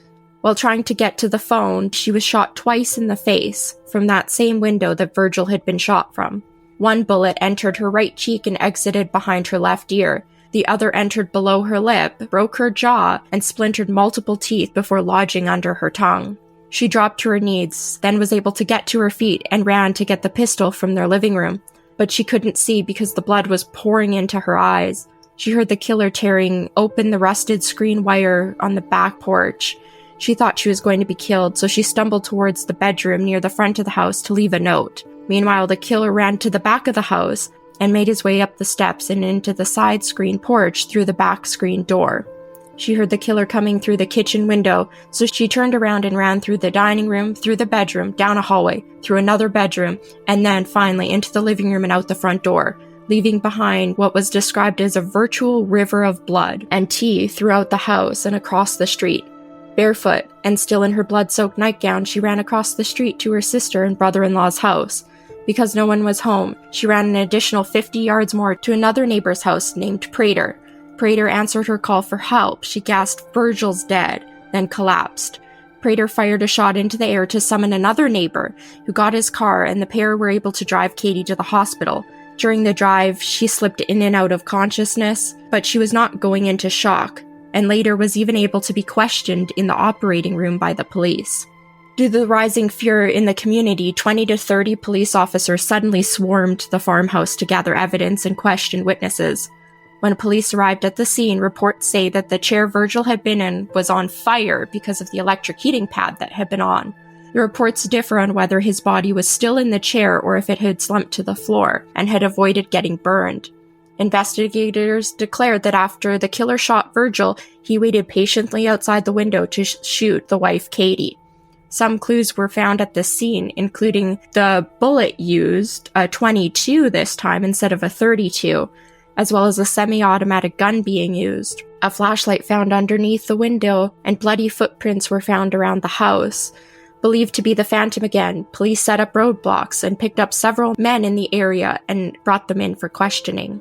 Speaker 9: While trying to get to the phone, she was shot twice in the face from that same window that Virgil had been shot from. One bullet entered her right cheek and exited behind her left ear. The other entered below her lip, broke her jaw, and splintered multiple teeth before lodging under her tongue. She dropped to her knees, then was able to get to her feet and ran to get the pistol from their living room. But she couldn't see because the blood was pouring into her eyes. She heard the killer tearing open the rusted screen wire on the back porch. She thought she was going to be killed, so she stumbled towards the bedroom near the front of the house to leave a note. Meanwhile, the killer ran to the back of the house and made his way up the steps and into the side screen porch through the back screen door. She heard the killer coming through the kitchen window, so she turned around and ran through the dining room, through the bedroom, down a hallway, through another bedroom, and then finally into the living room and out the front door, leaving behind what was described as a virtual river of blood and teeth throughout the house and across the street. Barefoot and still in her blood-soaked nightgown, she ran across the street to her sister and brother-in-law's house. Because no one was home, she ran an additional 50 yards more to another neighbor's house named Prater. Prater answered her call for help. She gasped, "Virgil's dead," then collapsed. Prater fired a shot into the air to summon another neighbor, who got his car, and the pair were able to drive Katie to the hospital. During the drive, she slipped in and out of consciousness, but she was not going into shock, and later was even able to be questioned in the operating room by the police. Due to the rising fear in the community, 20 to 30 police officers suddenly swarmed the farmhouse to gather evidence and question witnesses. When police arrived at the scene, reports say that the chair Virgil had been in was on fire because of the electric heating pad that had been on. The reports differ on whether his body was still in the chair or if it had slumped to the floor and had avoided getting burned. Investigators declared that after the killer shot Virgil, he waited patiently outside the window to shoot the wife, Katie. Some clues were found at the scene, including the bullet used, a .22 this time instead of a .32, as well as a semi-automatic gun being used. A flashlight found underneath the window, and bloody footprints were found around the house. Believed to be the Phantom again, police set up roadblocks and picked up several men in the area and brought them in for questioning.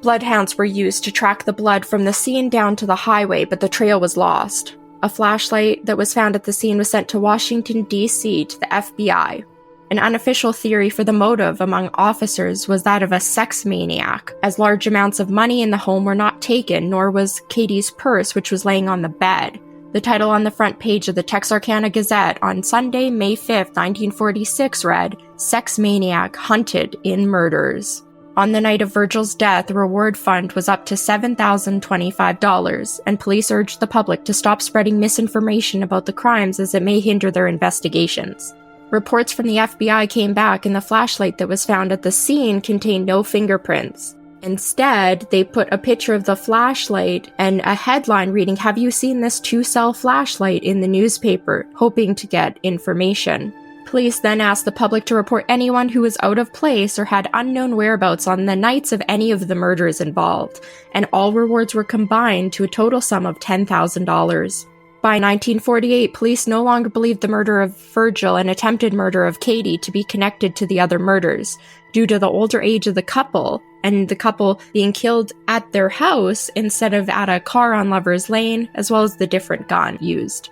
Speaker 9: Bloodhounds were used to track the blood from the scene down to the highway, but the trail was lost. A flashlight that was found at the scene was sent to Washington, D.C. to the FBI. An unofficial theory for the motive among officers was that of a sex maniac, as large amounts of money in the home were not taken, nor was Katie's purse, which was laying on the bed. The title on the front page of the Texarkana Gazette on Sunday, May 5, 1946 read, "Sex Maniac Hunted in Murders." On the night of Virgil's death, the reward fund was up to $7,025, and police urged the public to stop spreading misinformation about the crimes as it may hinder their investigations. Reports from the FBI came back, and the flashlight that was found at the scene contained no fingerprints. Instead, they put a picture of the flashlight and a headline reading, "Have you seen this 2-cell flashlight?" in the newspaper, hoping to get information. Police then asked the public to report anyone who was out of place or had unknown whereabouts on the nights of any of the murders involved, and all rewards were combined to a total sum of $10,000. By 1948, police no longer believed the murder of Virgil and attempted murder of Katie to be connected to the other murders, due to the older age of the couple, and the couple being killed at their house instead of at a car on Lover's Lane, as well as the different gun used.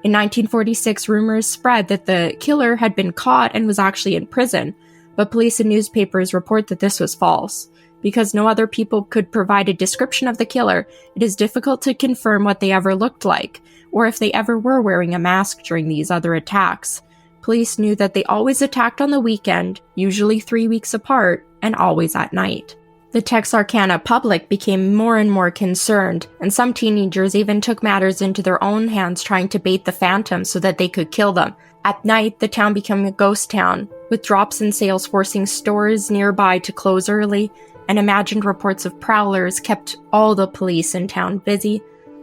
Speaker 9: In 1946, rumors spread that the killer had been caught and was actually in prison, but police and newspapers report that this was false. Because no other people could provide a description of the killer, it is difficult to confirm what they ever looked like, or if they ever were wearing a mask during these other attacks. Police knew that they always attacked on the weekend, usually 3 weeks apart, and always at night. The Texarkana public became more and more concerned, and some teenagers even took matters into their own hands trying to bait the Phantom so that they could kill them. At night, the town became a ghost town, with drops in sales forcing stores nearby to close early, and imagined reports of prowlers kept all the police in town busy.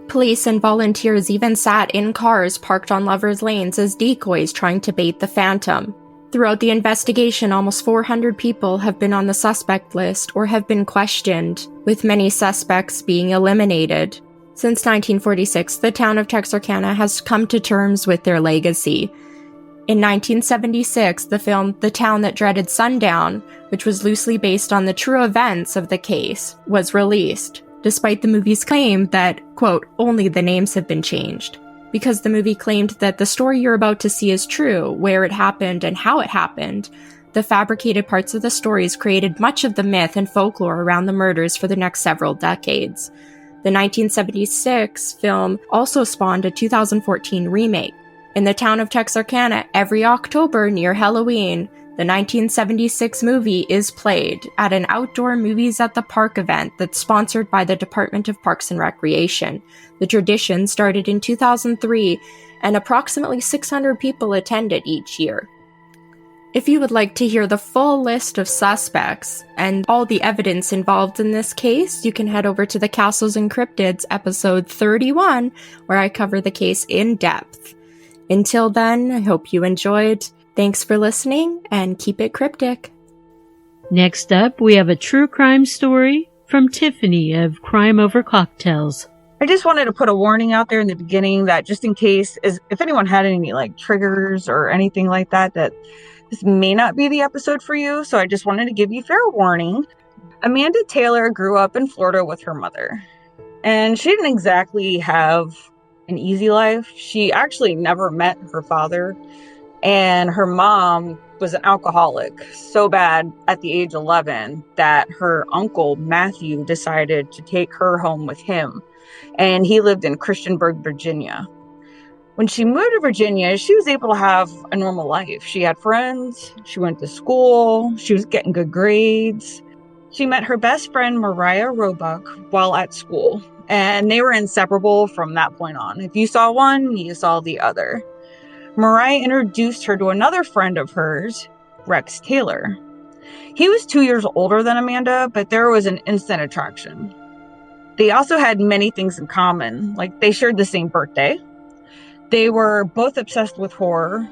Speaker 9: Police and volunteers even sat in cars parked on Lover's Lanes as decoys trying to bait the Phantom. Throughout the investigation, almost 400 people have been on the suspect list or have been questioned, with many suspects being eliminated. Since 1946, the town of Texarkana has come to terms with their legacy. In 1976, the film The Town That Dreaded Sundown, which was loosely based on the true events of the case, was released, despite the movie's claim that, quote, only the names have been changed. Because the movie claimed that the story you're about to see is true, where it happened and how it happened, the fabricated parts of the stories created much of the myth and folklore around the murders for the next several decades. The 1976 film also spawned a 2014 remake. In the town of Texarkana, every October near Halloween, the 1976 movie is played at an outdoor Movies at the Park event that's sponsored by the Department of Parks and Recreation. The tradition started in 2003, and approximately 600 people attended each year. If you would like to hear the full list of suspects and all the evidence involved in this case, you can head over to the Castles and Cryptids episode 31, where I cover the case in depth. Until then, I hope you enjoyed. Thanks for listening, and keep it cryptic.
Speaker 6: Next up, we have a true crime story from Tiffany of Crime Over Cocktails.
Speaker 10: I just wanted to put a warning out there in the beginning that just in case, if anyone had any triggers or anything like that, that this may not be the episode for you. So I just wanted to give you fair warning. Amanda Taylor grew up in Florida with her mother, and she didn't exactly have an easy life. She actually never met her father, and her mom was an alcoholic so bad at the age of 11 that her uncle Matthew decided to take her home with him, and he lived in Christiansburg, Virginia. When she moved to Virginia, she was able to have a normal life. She had friends, she went to school, she was getting good grades. She met her best friend, Mariah Roebuck, while at school, and they were inseparable from that point on. If you saw one, you saw the other. Mariah introduced her to another friend of hers, Rex Taylor. He was 2 years older than Amanda, but there was an instant attraction. They also had many things in common, like they shared the same birthday. They were both obsessed with horror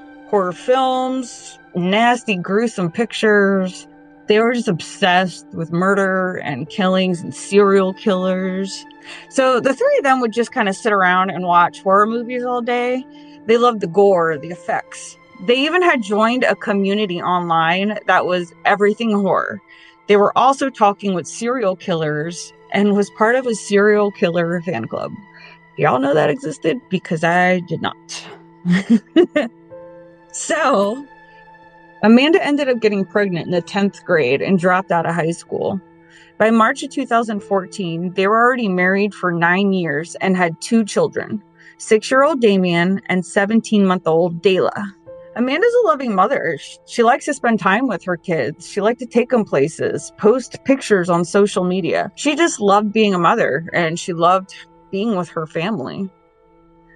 Speaker 10: films, nasty, gruesome pictures. They were just obsessed with murder and killings and serial killers. So the three of them would just kind of sit around and watch horror movies all day. They loved the gore, the effects. They even had joined a community online that was everything horror. They were also talking with serial killers and was part of a serial killer fan club. Do y'all know that existed? Because I did not. So, Amanda ended up getting pregnant in the 10th grade and dropped out of high school. By March of 2014, they were already married for 9 years and had 2 children, 6-year-old Damien and 17-month-old Dayla. Amanda's a loving mother. She likes to spend time with her kids. She liked to take them places, post pictures on social media. She just loved being a mother, and she loved being with her family.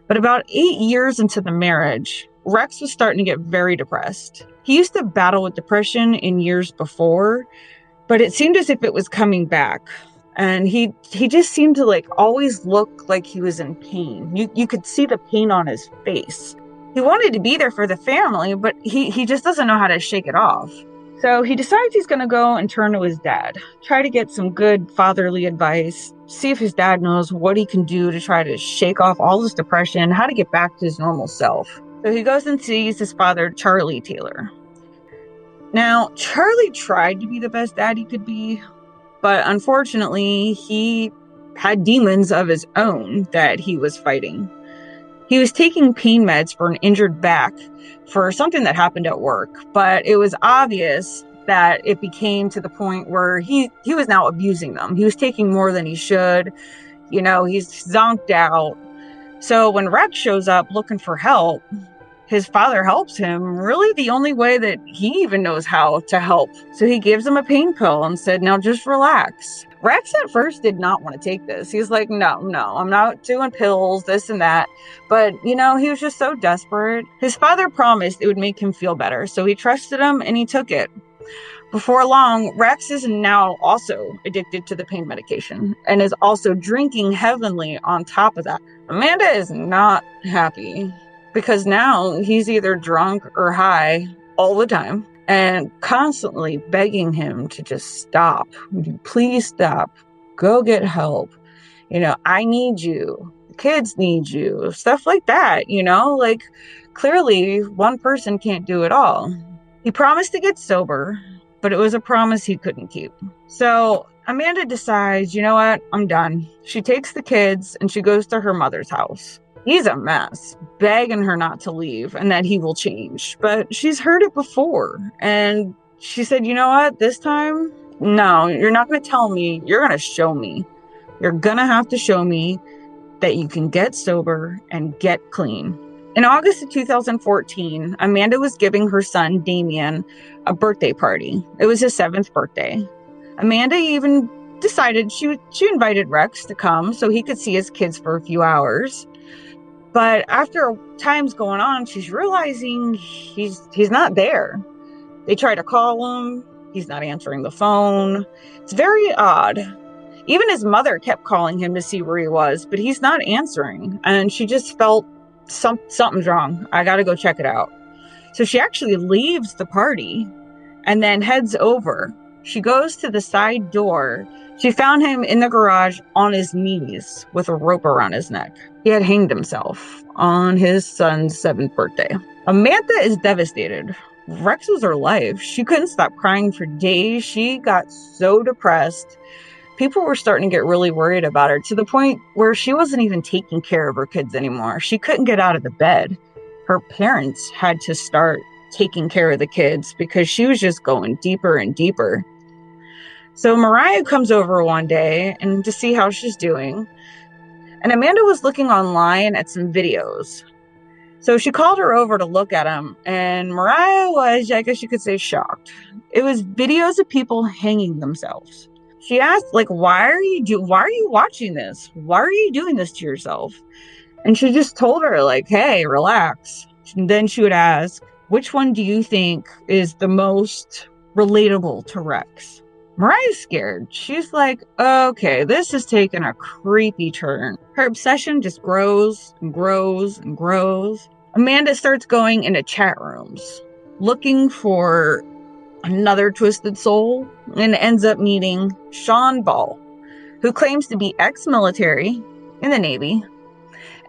Speaker 10: But about 8 years into the marriage, Rex was starting to get very depressed. He used to battle with depression in years before, but it seemed as if it was coming back. And he just seemed to always look like he was in pain. You could see the pain on his face. He wanted to be there for the family, but he just doesn't know how to shake it off. So he decides he's going to go and turn to his dad, try to get some good fatherly advice, see if his dad knows what he can do to try to shake off all this depression, how to get back to his normal self. So he goes and sees his father, Charlie Taylor. Now, Charlie tried to be the best dad he could be, but unfortunately, he had demons of his own that he was fighting. He was taking pain meds for an injured back for something that happened at work, but it was obvious that it became to the point where he was now abusing them. He was taking more than he should. He's zonked out. So when Rex shows up looking for help, his father helps him really the only way that he even knows how to help. So he gives him a pain pill and said, now just relax. Rex at first did not want to take this. He's like, no, I'm not doing pills, this and that. But, he was just so desperate. His father promised it would make him feel better. So he trusted him and he took it. Before long, Rex is now also addicted to the pain medication and is also drinking heavily on top of that. Amanda is not happy because now he's either drunk or high all the time and constantly begging him to just stop. Would you please stop? Go get help. I need you. The kids need you. Stuff like that, clearly one person can't do it all. He promised to get sober, but it was a promise he couldn't keep. So Amanda decides, you know what? I'm done. She takes the kids and she goes to her mother's house. He's a mess, begging her not to leave and that he will change. But she's heard it before. And she said, you know what? This time, no, you're not going to tell me. You're going to show me. You're going to have to show me that you can get sober and get clean. In August of 2014, Amanda was giving her son, Damien, a birthday party. It was his 7th birthday. Amanda even decided she invited Rex to come so he could see his kids for a few hours. But after time's going on, she's realizing he's not there. They try to call him. He's not answering the phone. It's very odd. Even his mother kept calling him to see where he was, but he's not answering. And she just felt something's wrong. I got to go check it out. So she actually leaves the party and then heads over. She goes to the side door. She found him in the garage on his knees with a rope around his neck. He had hanged himself on his son's 7th birthday. Amanda is devastated. Rex was her life. She couldn't stop crying for days. She got so depressed. People were starting to get really worried about her to the point where she wasn't even taking care of her kids anymore. She couldn't get out of the bed. Her parents had to start taking care of the kids because she was just going deeper and deeper. So Mariah comes over one day and to see how she's doing. And Amanda was looking online at some videos. So she called her over to look at them. And Mariah was, I guess you could say, shocked. It was videos of people hanging themselves. She asked, like, why are you watching this? Why are you doing this to yourself? And she just told her, like, hey, relax. And then she would ask, which one do you think is the most relatable to Rex? Mariah's scared. She's like, okay, this has taken a creepy turn. Her obsession just grows and grows and grows. Amanda starts going into chat rooms, looking for another twisted soul, and ends up meeting Sean Ball, who claims to be ex-military in the Navy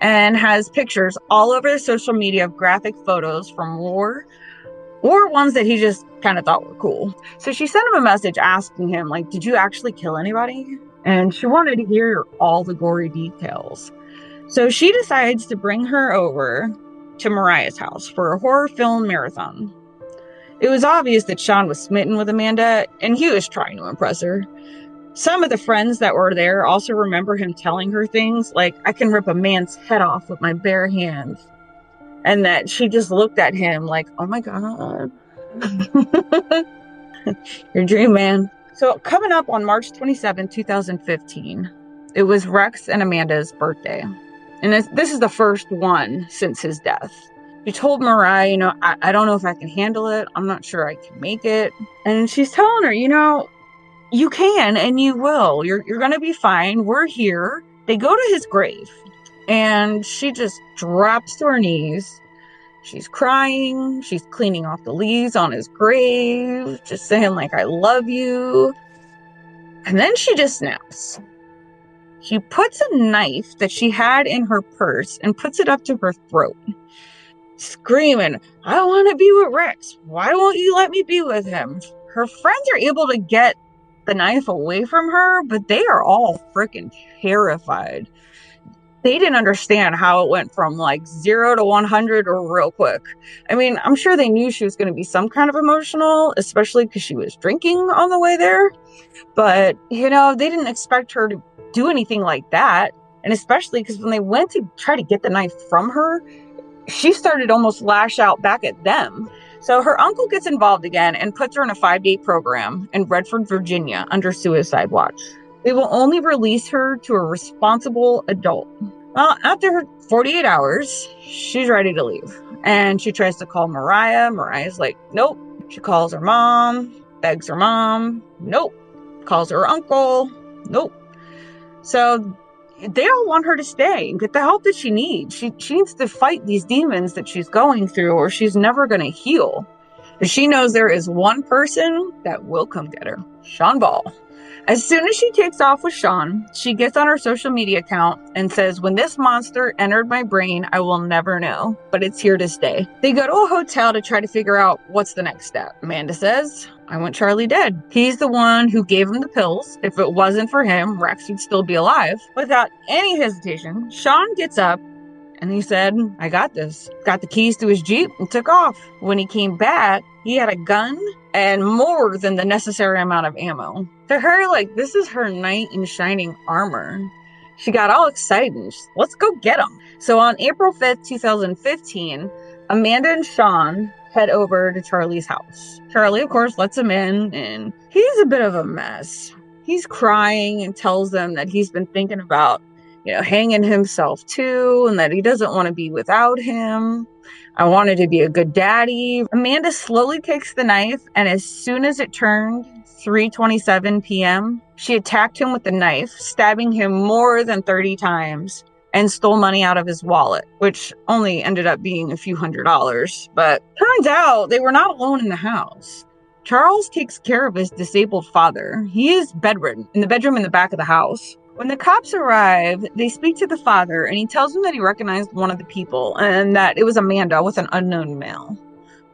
Speaker 10: and has pictures all over his social media of graphic photos from war or ones that he just kind of thought were cool. So she sent him a message asking him, like, did you actually kill anybody? And she wanted to hear all the gory details. So she decides to bring her over to Mariah's house for a horror film marathon. It was obvious that Sean was smitten with Amanda, and he was trying to impress her. Some of the friends that were there also remember him telling her things like, I can rip a man's head off with my bare hands. And that she just looked at him like, oh my God. Your dream, man. So coming up on March 27, 2015, it was Rex and Amanda's birthday. And this is the first one since his death. She told Mariah, I don't know if I can handle it. I'm not sure I can make it. And she's telling her, you can and you will. You're going to be fine. We're here. They go to his grave. And she just drops to her knees. She's crying. She's cleaning off the leaves on his grave. Just saying, like, I love you. And then she just snaps. She puts a knife that she had in her purse and puts it up to her throat. Screaming, I want to be with Rex. Why won't you let me be with him? Her friends are able to get the knife away from her, but they are all freaking terrified. They didn't understand how it went from like 0 to 100 real quick. I mean, I'm sure they knew she was going to be some kind of emotional, especially because she was drinking on the way there. But, they didn't expect her to do anything like that. And especially because when they went to try to get the knife from her, she started almost lash out back at them. So her uncle gets involved again and puts her in a 5-day program in Redford, Virginia under suicide watch. They will only release her to a responsible adult. Well, after 48 hours, she's ready to leave. And she tries to call Mariah. Mariah's like, nope. She calls her mom, begs her mom, nope. Calls her uncle, nope. So they all want her to stay and get the help that she needs. She needs to fight these demons that she's going through or she's never going to heal. But she knows there is one person that will come get her, Sean Ball. As soon as she takes off with Sean, she gets on her social media account and says, when this monster entered my brain, I will never know, but it's here to stay. They go to a hotel to try to figure out what's the next step. Amanda says, I want Charlie dead. He's the one who gave him the pills. If it wasn't for him, Rex would still be alive. Without any hesitation, Sean gets up and he said, I got this. Got the keys to his Jeep and took off. When he came back, he had a gun and more than the necessary amount of ammo. To her, like, this is her knight in shining armor. She got all excited. Let's go get him. So on April 5th, 2015, Amanda and Sean head over to Charlie's house. Charlie, of course, lets him in, and he's a bit of a mess. He's crying and tells them that he's been thinking about, hanging himself too, and that he doesn't want to be without him. I wanted to be a good daddy. Amanda slowly takes the knife, and as soon as it turned 3:27 p.m., she attacked him with the knife, stabbing him more than 30 times, and stole money out of his wallet, which only ended up being a few $100s. But turns out they were not alone in the house. Charles takes care of his disabled father. He is bedridden in the bedroom in the back of the house. When the cops arrive, they speak to the father, and he tells them that he recognized one of the people and that it was Amanda with an unknown male.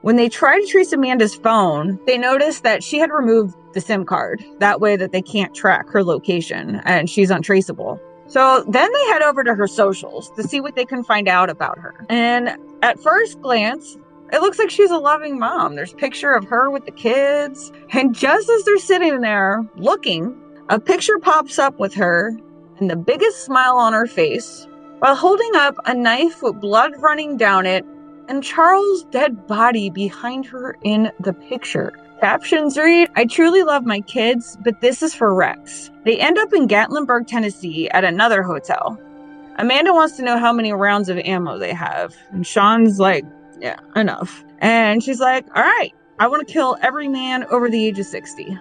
Speaker 10: When they try to trace Amanda's phone, they notice that she had removed the SIM card. That way that they can't track her location and she's untraceable. So then they head over to her socials to see what they can find out about her. And at first glance, it looks like she's a loving mom. There's a picture of her with the kids. And just as they're sitting there looking, a picture pops up with her and the biggest smile on her face while holding up a knife with blood running down it and Charles' dead body behind her in the picture. Captions read, "I truly love my kids, but this is for Rex." They end up in Gatlinburg, Tennessee at another hotel. Amanda wants to know how many rounds of ammo they have. And Sean's like, yeah, enough. And she's like, all right, I want to kill every man over the age of 60.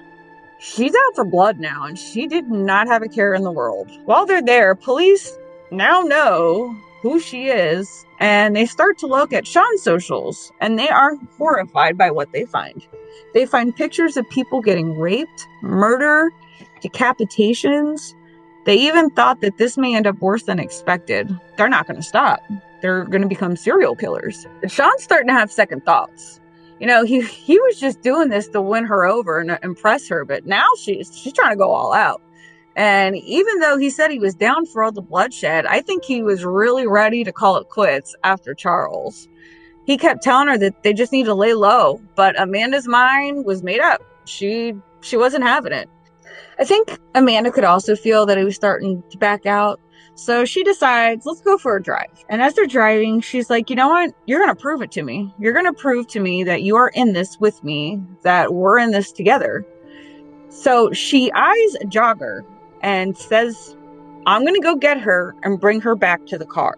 Speaker 10: She's out for blood now, and she did not have a care in the world. While they're there, police now know who she is, and they start to look at Sean's socials, and they are horrified by what they find. They find pictures of people getting raped, murder, decapitations. They even thought that this may end up worse than expected. They're not going to stop. They're going to become serial killers. Sean's starting to have second thoughts. You know, he was just doing this to win her over and impress her, but now she's trying to go all out. And even though he said he was down for all the bloodshed, I think he was really ready to call it quits after Charles. He kept telling her that they just need to lay low, but Amanda's mind was made up. She wasn't having it. I think Amanda could also feel that he was starting to back out. So she decides, let's go for a drive. And as they're driving, she's like, you know what? You're going to prove it to me. You're going to prove to me that you are in this with me, that we're in this together. So she eyes a jogger and says, I'm going to go get her and bring her back to the car.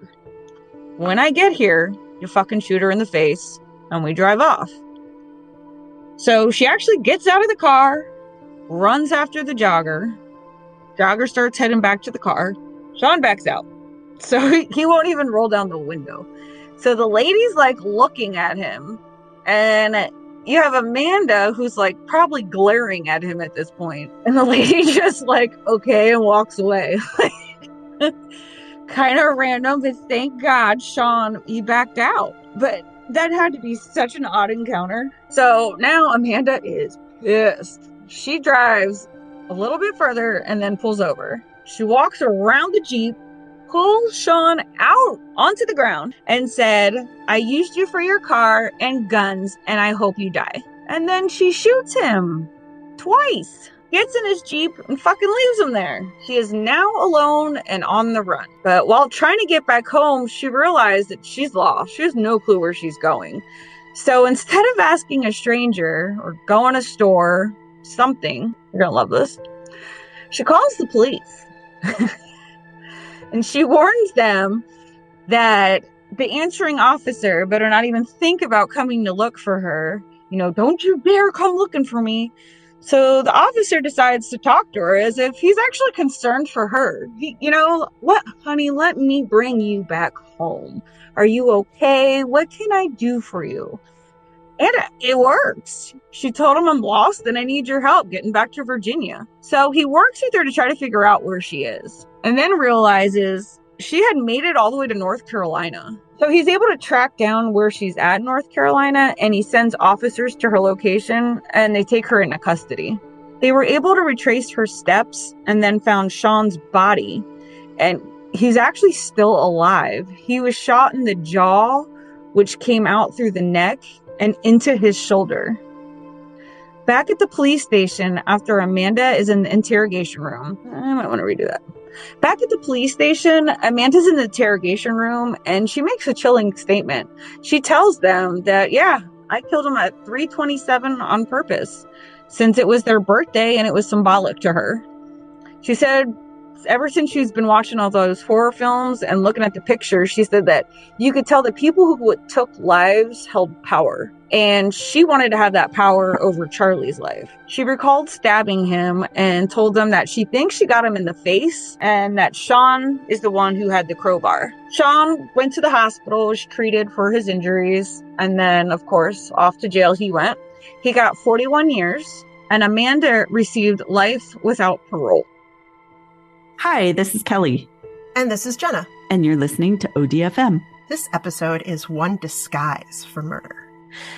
Speaker 10: When I get here, you fucking shoot her in the face and we drive off. So she actually gets out of the car, runs after the jogger. Jogger starts heading back to the car. Sean backs out. So he won't even roll down the window. So the lady's like looking at him, and you have Amanda who's like probably glaring at him at this point. And the lady just like, okay, and walks away. Kind of random, but thank God, Sean, he backed out. But that had to be such an odd encounter. So now Amanda is pissed. She drives a little bit further and then pulls over. She walks around the Jeep, pulls Sean out onto the ground, and said, I used you for your car and guns, and I hope you die. And then she shoots him twice, gets in his Jeep, and fucking leaves him there. She is now alone and on the run. But while trying to get back home, she realized that she's lost. She has no clue where she's going. So instead of asking a stranger or going to a store, something, you're gonna love this, she calls the police. And she warns them that the answering officer better not even think about coming to look for her. You know, don't you dare come looking for me. So the officer decides to talk to her as if he's actually concerned for her. What, honey, let me bring you back home. Are you okay? What can I do for you? And it works. She told him, I'm lost and I need your help getting back to Virginia. So he works with her to try to figure out where she is, and then realizes she had made it all the way to North Carolina. So he's able to track down where she's at in North Carolina, and he sends officers to her location, and they take her into custody. They were able to retrace her steps and then found Sean's body, and he's actually still alive. He was shot in the jaw, which came out through the neck and into his shoulder. Back at the police station, after Amanda is in the interrogation room, I might want to redo that. Back at the police station, Amanda's in the interrogation room, and she makes a chilling statement. She tells them that, yeah, I killed him at 3:27 on purpose, since it was their birthday and it was symbolic to her. She said, ever since she's been watching all those horror films and looking at the pictures, she said that you could tell that people who took lives held power. And she wanted to have that power over Charlie's life. She recalled stabbing him and told them that she thinks she got him in the face and that Sean is the one who had the crowbar. Sean went to the hospital, was treated for his injuries, and then, of course, off to jail he went. He got 41 years, and Amanda received life without parole.
Speaker 11: Hi, this is Kelly.
Speaker 12: And this is Jenna.
Speaker 11: And you're listening to ODFM.
Speaker 12: This episode is One Disguise for Murder.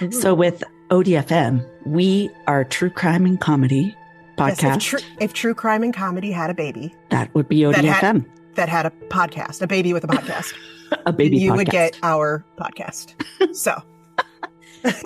Speaker 11: Ooh. So with ODFM, we are a true crime and comedy podcast.
Speaker 12: Yes, if true crime and comedy had a baby.
Speaker 11: That would be ODFM.
Speaker 12: That had a podcast, a baby with a podcast.
Speaker 11: A baby
Speaker 12: you
Speaker 11: podcast.
Speaker 12: Would get our podcast. So.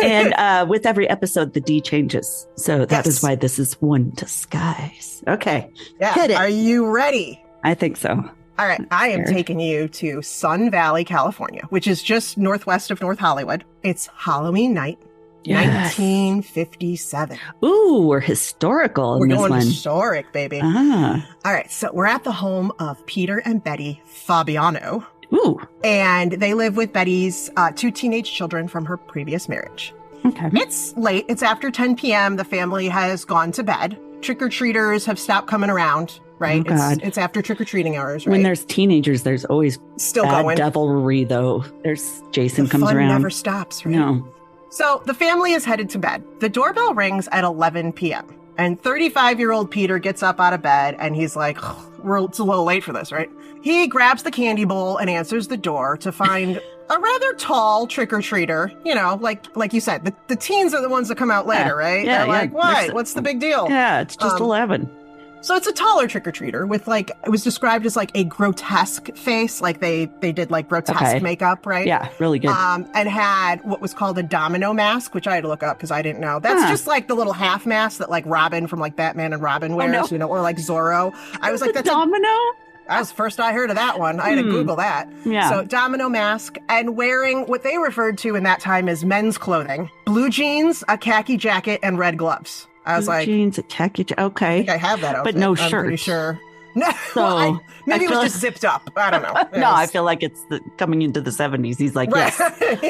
Speaker 11: And with every episode, the D changes. So that is why this is One Disguise. Okay.
Speaker 12: Yeah.
Speaker 11: Hit it.
Speaker 12: Are you ready?
Speaker 11: I think so.
Speaker 12: All right, I am taking you to Sun Valley, California, which is just northwest of North Hollywood. It's Halloween night, 1957.
Speaker 11: Ooh, we're historical in this one.
Speaker 12: We're going historic, baby. All right, so we're at the home of Peter and Betty Fabiano.
Speaker 11: Ooh.
Speaker 12: And they live with Betty's 2 teenage children from her previous marriage.
Speaker 11: Okay.
Speaker 12: It's late. It's after 10 p.m. The family has gone to bed. Trick-or-treaters have stopped coming around, right?
Speaker 11: Oh, God.
Speaker 12: It's after trick-or-treating hours, right?
Speaker 11: When there's teenagers, there's always
Speaker 12: still
Speaker 11: bad
Speaker 12: going
Speaker 11: devilry, though. There's Jason
Speaker 12: the
Speaker 11: comes
Speaker 12: fun
Speaker 11: around.
Speaker 12: never stops, right?
Speaker 11: No.
Speaker 12: So the family is headed to bed. The doorbell rings at 11 p.m. And 35-year-old Peter gets up out of bed and he's like, it's a little late for this, right? He grabs the candy bowl and answers the door to find a rather tall trick-or-treater. You know, like you said, the teens are the ones that come out later, right?
Speaker 11: Yeah,
Speaker 12: They're like, why? What's the big deal?
Speaker 11: Yeah, it's just 11.
Speaker 12: So it's a taller trick-or-treater with it was described as like a grotesque face, like they did like grotesque makeup, right?
Speaker 11: Yeah, really good.
Speaker 12: And had what was called a domino mask, which I had to look up because I didn't know. That's just like the little half mask that like Robin from like Batman and Robin wears, you know, or like Zorro. I was like, that's
Speaker 11: domino?
Speaker 12: That was the first I heard of that one. I had to Google that.
Speaker 11: Yeah.
Speaker 12: So domino mask and wearing what they referred to in that time as men's clothing, blue jeans, a khaki jacket, and red gloves. I was like,
Speaker 11: jeans, a khaki jacket. Okay.
Speaker 12: I think I have that outfit.
Speaker 11: But no
Speaker 12: I'm
Speaker 11: shirt.
Speaker 12: pretty sure. No,
Speaker 11: So,
Speaker 12: maybe it was just zipped up. I don't know.
Speaker 11: No, I feel like it's coming into the 70s. He's like, yes,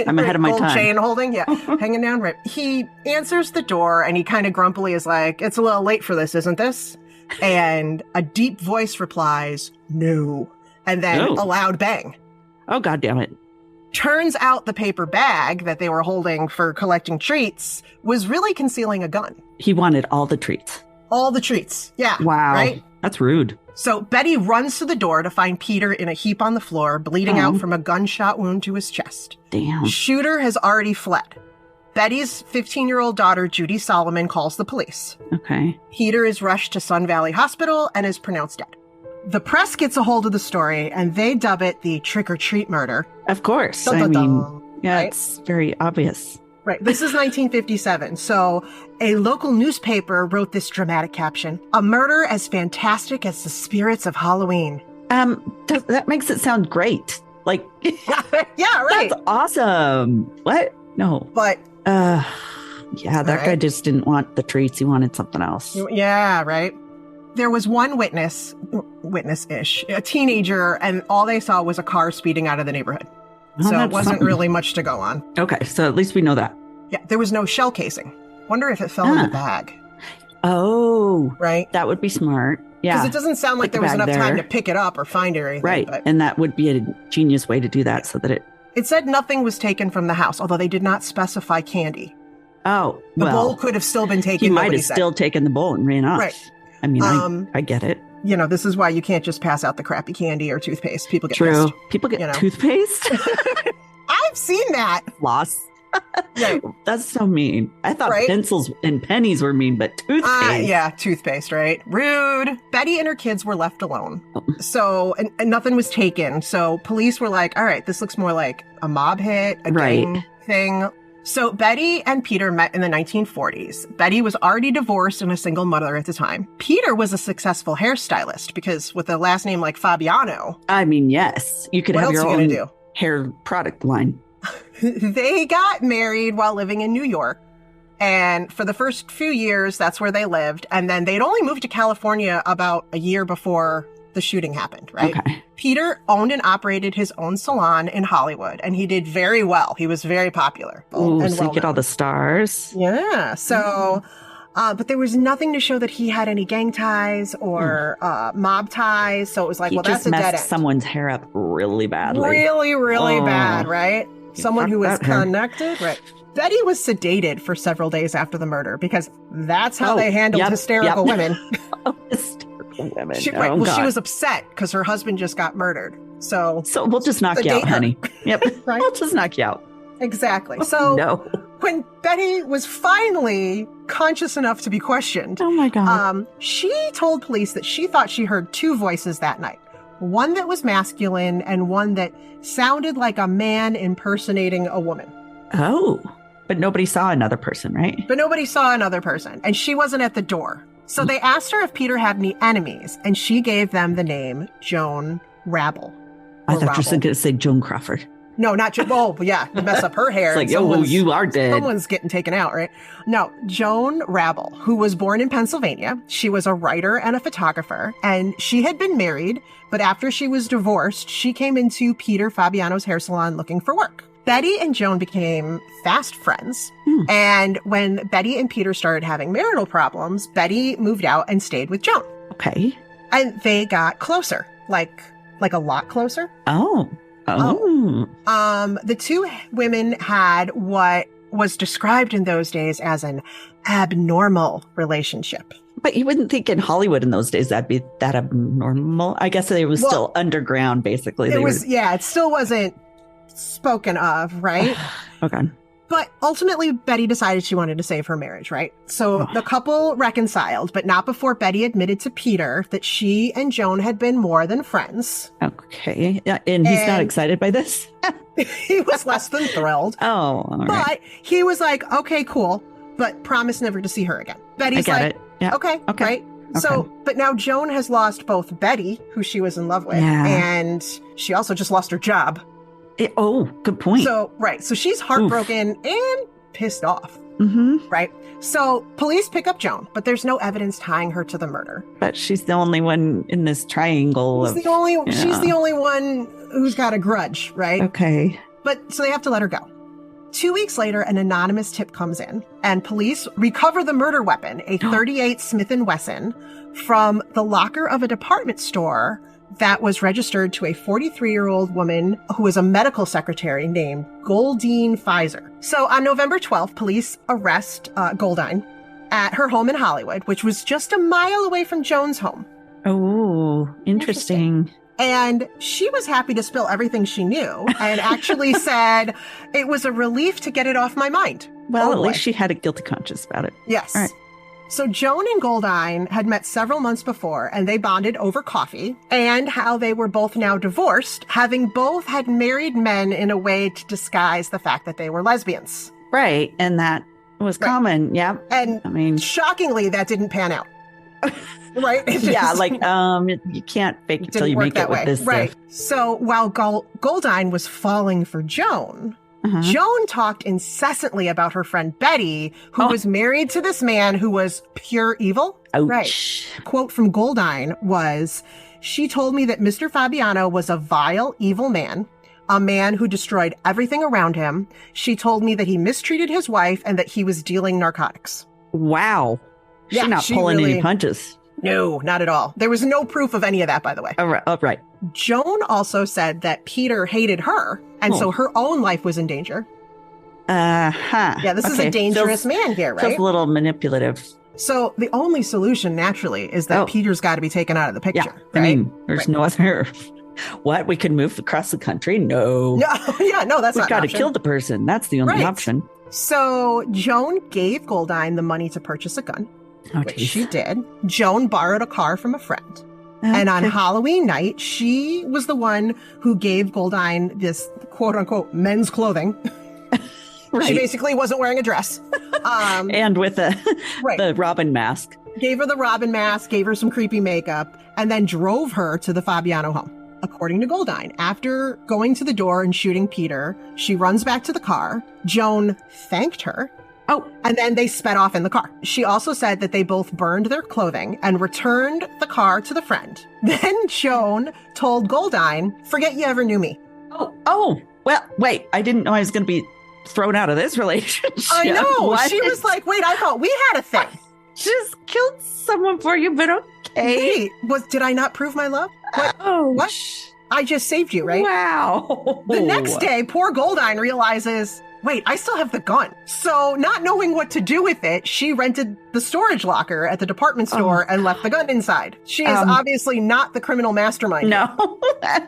Speaker 11: I'm ahead of my
Speaker 12: Gold
Speaker 11: time.
Speaker 12: chain holding, hanging down. Right. He answers the door and he kind of grumpily is like, it's a little late for this, isn't this? And a deep voice replies, no. And then a loud bang.
Speaker 11: Oh, God damn it.
Speaker 12: Turns out the paper bag that they were holding for collecting treats was really concealing a gun.
Speaker 11: He wanted all the treats.
Speaker 12: All the treats. Yeah.
Speaker 11: Wow.
Speaker 12: Right?
Speaker 11: That's rude.
Speaker 12: So Betty runs to the door to find Peter in a heap on the floor, bleeding out from a gunshot wound to his chest.
Speaker 11: Damn.
Speaker 12: Shooter has already fled. Betty's 15-year-old daughter, Judy Solomon, calls the police.
Speaker 11: Okay.
Speaker 12: Peter is rushed to Sun Valley Hospital and is pronounced dead. The press gets a hold of the story, and they dub it the trick-or-treat murder.
Speaker 11: Of course.
Speaker 12: Dun, dun, dun, right?
Speaker 11: It's very obvious.
Speaker 12: Right. This is 1957. So a local newspaper wrote this dramatic caption, "A murder as fantastic as the spirits of Halloween."
Speaker 11: That makes it sound great. Like,
Speaker 12: yeah, right.
Speaker 11: That's awesome. What? No.
Speaker 12: But
Speaker 11: yeah, that guy just didn't want the treats. He wanted something else.
Speaker 12: Yeah, right. There was one witness-ish, a teenager, and all they saw was a car speeding out of the neighborhood.
Speaker 11: Oh,
Speaker 12: so it wasn't really much to go on.
Speaker 11: Okay, so at least we know that.
Speaker 12: Yeah, there was no shell casing. Wonder if it fell in the bag.
Speaker 11: Oh.
Speaker 12: Right?
Speaker 11: That would be smart. Yeah.
Speaker 12: Because it doesn't sound like there was enough time to pick it up or find it or anything.
Speaker 11: Right,
Speaker 12: but
Speaker 11: and that would be a genius way to do that so that it...
Speaker 12: It said nothing was taken from the house, although they did not specify candy.
Speaker 11: Oh,
Speaker 12: the bowl could have still been taken.
Speaker 11: He might have still taken the bowl and ran off.
Speaker 12: Right.
Speaker 11: I mean, I get it.
Speaker 12: You know, this is why you can't just pass out the crappy candy or toothpaste. People get
Speaker 11: True.
Speaker 12: pissed.
Speaker 11: People get toothpaste?
Speaker 12: I've seen that.
Speaker 11: Floss.
Speaker 12: Right.
Speaker 11: That's so mean. I thought pencils and pennies were mean, but toothpaste.
Speaker 12: Yeah, toothpaste, right? Rude. Betty and her kids were left alone. So, and nothing was taken. So police were like, all right, this looks more like a mob hit, a gang thing. So Betty and Peter met in the 1940s. Betty was already divorced and a single mother at the time. Peter was a successful hairstylist because with a last name like Fabiano.
Speaker 11: I mean, yes. You could have your own hair product line.
Speaker 12: They got married while living in New York. And for the first few years, that's where they lived. And then they'd only moved to California about a year before the shooting happened, right? Okay. Peter owned and operated his own salon in Hollywood, and he did very well. He was very popular.
Speaker 11: Oh, so you get all the stars?
Speaker 12: Yeah. So, but there was nothing to show that he had any gang ties or mob ties. So it was like, well, that's a dead end.
Speaker 11: He just messed someone's hair up really badly.
Speaker 12: Really, really bad, right? Someone who was connected, right? Betty was sedated for several days after the murder because that's how they handled hysterical women.
Speaker 11: Hysterical women.
Speaker 12: She was upset because her husband just got murdered. So
Speaker 11: we'll just knock you out, honey. Yep.
Speaker 12: Right?
Speaker 11: We'll just knock you out.
Speaker 12: Exactly. So when Betty was finally conscious enough to be questioned,
Speaker 11: oh my God,
Speaker 12: she told police that she thought she heard two voices that night. One that was masculine and one that sounded like a man impersonating a woman.
Speaker 11: Oh, but nobody saw another person, right?
Speaker 12: But nobody saw another person, and she wasn't at the door. So they asked her if Peter had any enemies, and she gave them the name Joan Rabble.
Speaker 11: I thought you were going to say Joan Crawford.
Speaker 12: No, not Joan. Oh, yeah. You mess up her hair.
Speaker 11: It's like, oh, you are dead.
Speaker 12: Someone's getting taken out, right? No, Joan Rabble, who was born in Pennsylvania. She was a writer and a photographer, and she had been married, but after she was divorced, she came into Peter Fabiano's hair salon looking for work. Betty and Joan became fast friends, and when Betty and Peter started having marital problems, Betty moved out and stayed with Joan.
Speaker 11: Okay.
Speaker 12: And they got closer, like a lot closer.
Speaker 11: Oh.
Speaker 12: The two women had what was described in those days as an abnormal relationship.
Speaker 11: But you wouldn't think in Hollywood in those days that'd be that abnormal. I guess it was still underground, basically.
Speaker 12: It still wasn't spoken of, right?
Speaker 11: Okay.
Speaker 12: But ultimately, Betty decided she wanted to save her marriage, right? So the couple reconciled, but not before Betty admitted to Peter that she and Joan had been more than friends.
Speaker 11: Okay. Yeah, and he's not excited by this?
Speaker 12: He was less than thrilled.
Speaker 11: Oh, all right.
Speaker 12: But he was like, okay, cool, but promise never to see her again. Betty's
Speaker 11: I get
Speaker 12: like,
Speaker 11: it. Yeah.
Speaker 12: Okay, right?
Speaker 11: Okay.
Speaker 12: So, but now Joan has lost both Betty, who she was in love with, and she also just lost her job.
Speaker 11: Good point.
Speaker 12: So, right. So she's heartbroken and pissed off.
Speaker 11: Mm-hmm.
Speaker 12: Right. So police pick up Joan, but there's no evidence tying her to the murder.
Speaker 11: But she's the only one in this triangle.
Speaker 12: She's the only one who's got a grudge, right?
Speaker 11: Okay.
Speaker 12: But so they have to let her go. 2 weeks later, an anonymous tip comes in, and police recover the murder weapon, a .38 Smith & Wesson, from the locker of a department store that was registered to a 43-year-old woman who was a medical secretary named Goldine Pfizer. So on November 12th, police arrest Goldine at her home in Hollywood, which was just a mile away from Joan's home.
Speaker 11: Oh, interesting.
Speaker 12: And she was happy to spill everything she knew and actually said it was a relief to get it off my mind.
Speaker 11: Well, at least she had a guilty conscience about it.
Speaker 12: Yes.
Speaker 11: All right.
Speaker 12: So Joan and Goldine had met several months before, and they bonded over coffee and how they were both now divorced, having both had married men in a way to disguise the fact that they were lesbians.
Speaker 11: Right. And that was common. Yeah.
Speaker 12: And I mean, shockingly, that didn't pan out. Right?
Speaker 11: Yeah. Like, you can't fake it till you make it with this
Speaker 12: right.
Speaker 11: stuff.
Speaker 12: So while Goldine was falling for Joan, Joan talked incessantly about her friend Betty, who was married to this man who was pure evil.
Speaker 11: Ouch.
Speaker 12: Right. Quote from Goldine was, "She told me that Mr. Fabiano was a vile, evil man, a man who destroyed everything around him. She told me that he mistreated his wife and that he was dealing narcotics."
Speaker 11: Wow. She's not pulling any punches.
Speaker 12: No, not at all. There was no proof of any of that, by the way.
Speaker 11: Oh, right.
Speaker 12: Joan also said that Peter hated her, and so her own life was in danger. Yeah, this is a dangerous man here, right?
Speaker 11: Feels a little manipulative.
Speaker 12: So the only solution, naturally, is that Peter's got to be taken out of the picture.
Speaker 11: Yeah,
Speaker 12: right?
Speaker 11: I mean, there's no other... What? We could move across the country? No.
Speaker 12: That's
Speaker 11: We've
Speaker 12: not an option.
Speaker 11: We've got to kill the person. That's the only option.
Speaker 12: So Joan gave Goldine the money to purchase a gun, which she did. Joan borrowed a car from a friend. And on Halloween night, she was the one who gave Goldine this quote-unquote men's clothing. She basically wasn't wearing a dress.
Speaker 11: And with the Robin mask.
Speaker 12: Gave her the Robin mask, gave her some creepy makeup, and then drove her to the Fabiano home. According to Goldine, after going to the door and shooting Peter, she runs back to the car. Joan thanked her. And then they sped off in the car. She also said that they both burned their clothing and returned the car to the friend. Then Joan told Goldine, "Forget you ever knew me."
Speaker 11: Well, wait, I didn't know I was going to be thrown out of this relationship.
Speaker 12: I know. What? She was like, wait, I thought we had a thing.
Speaker 11: Just killed someone for you, but okay.
Speaker 12: Wait, did I not prove my love? What? I just saved you, right?
Speaker 11: Wow.
Speaker 12: The next day, poor Goldine realizes, wait, I still have the gun. So not knowing what to do with it, she rented the storage locker at the department store and left the gun inside. She is obviously not the criminal mastermind.
Speaker 11: No.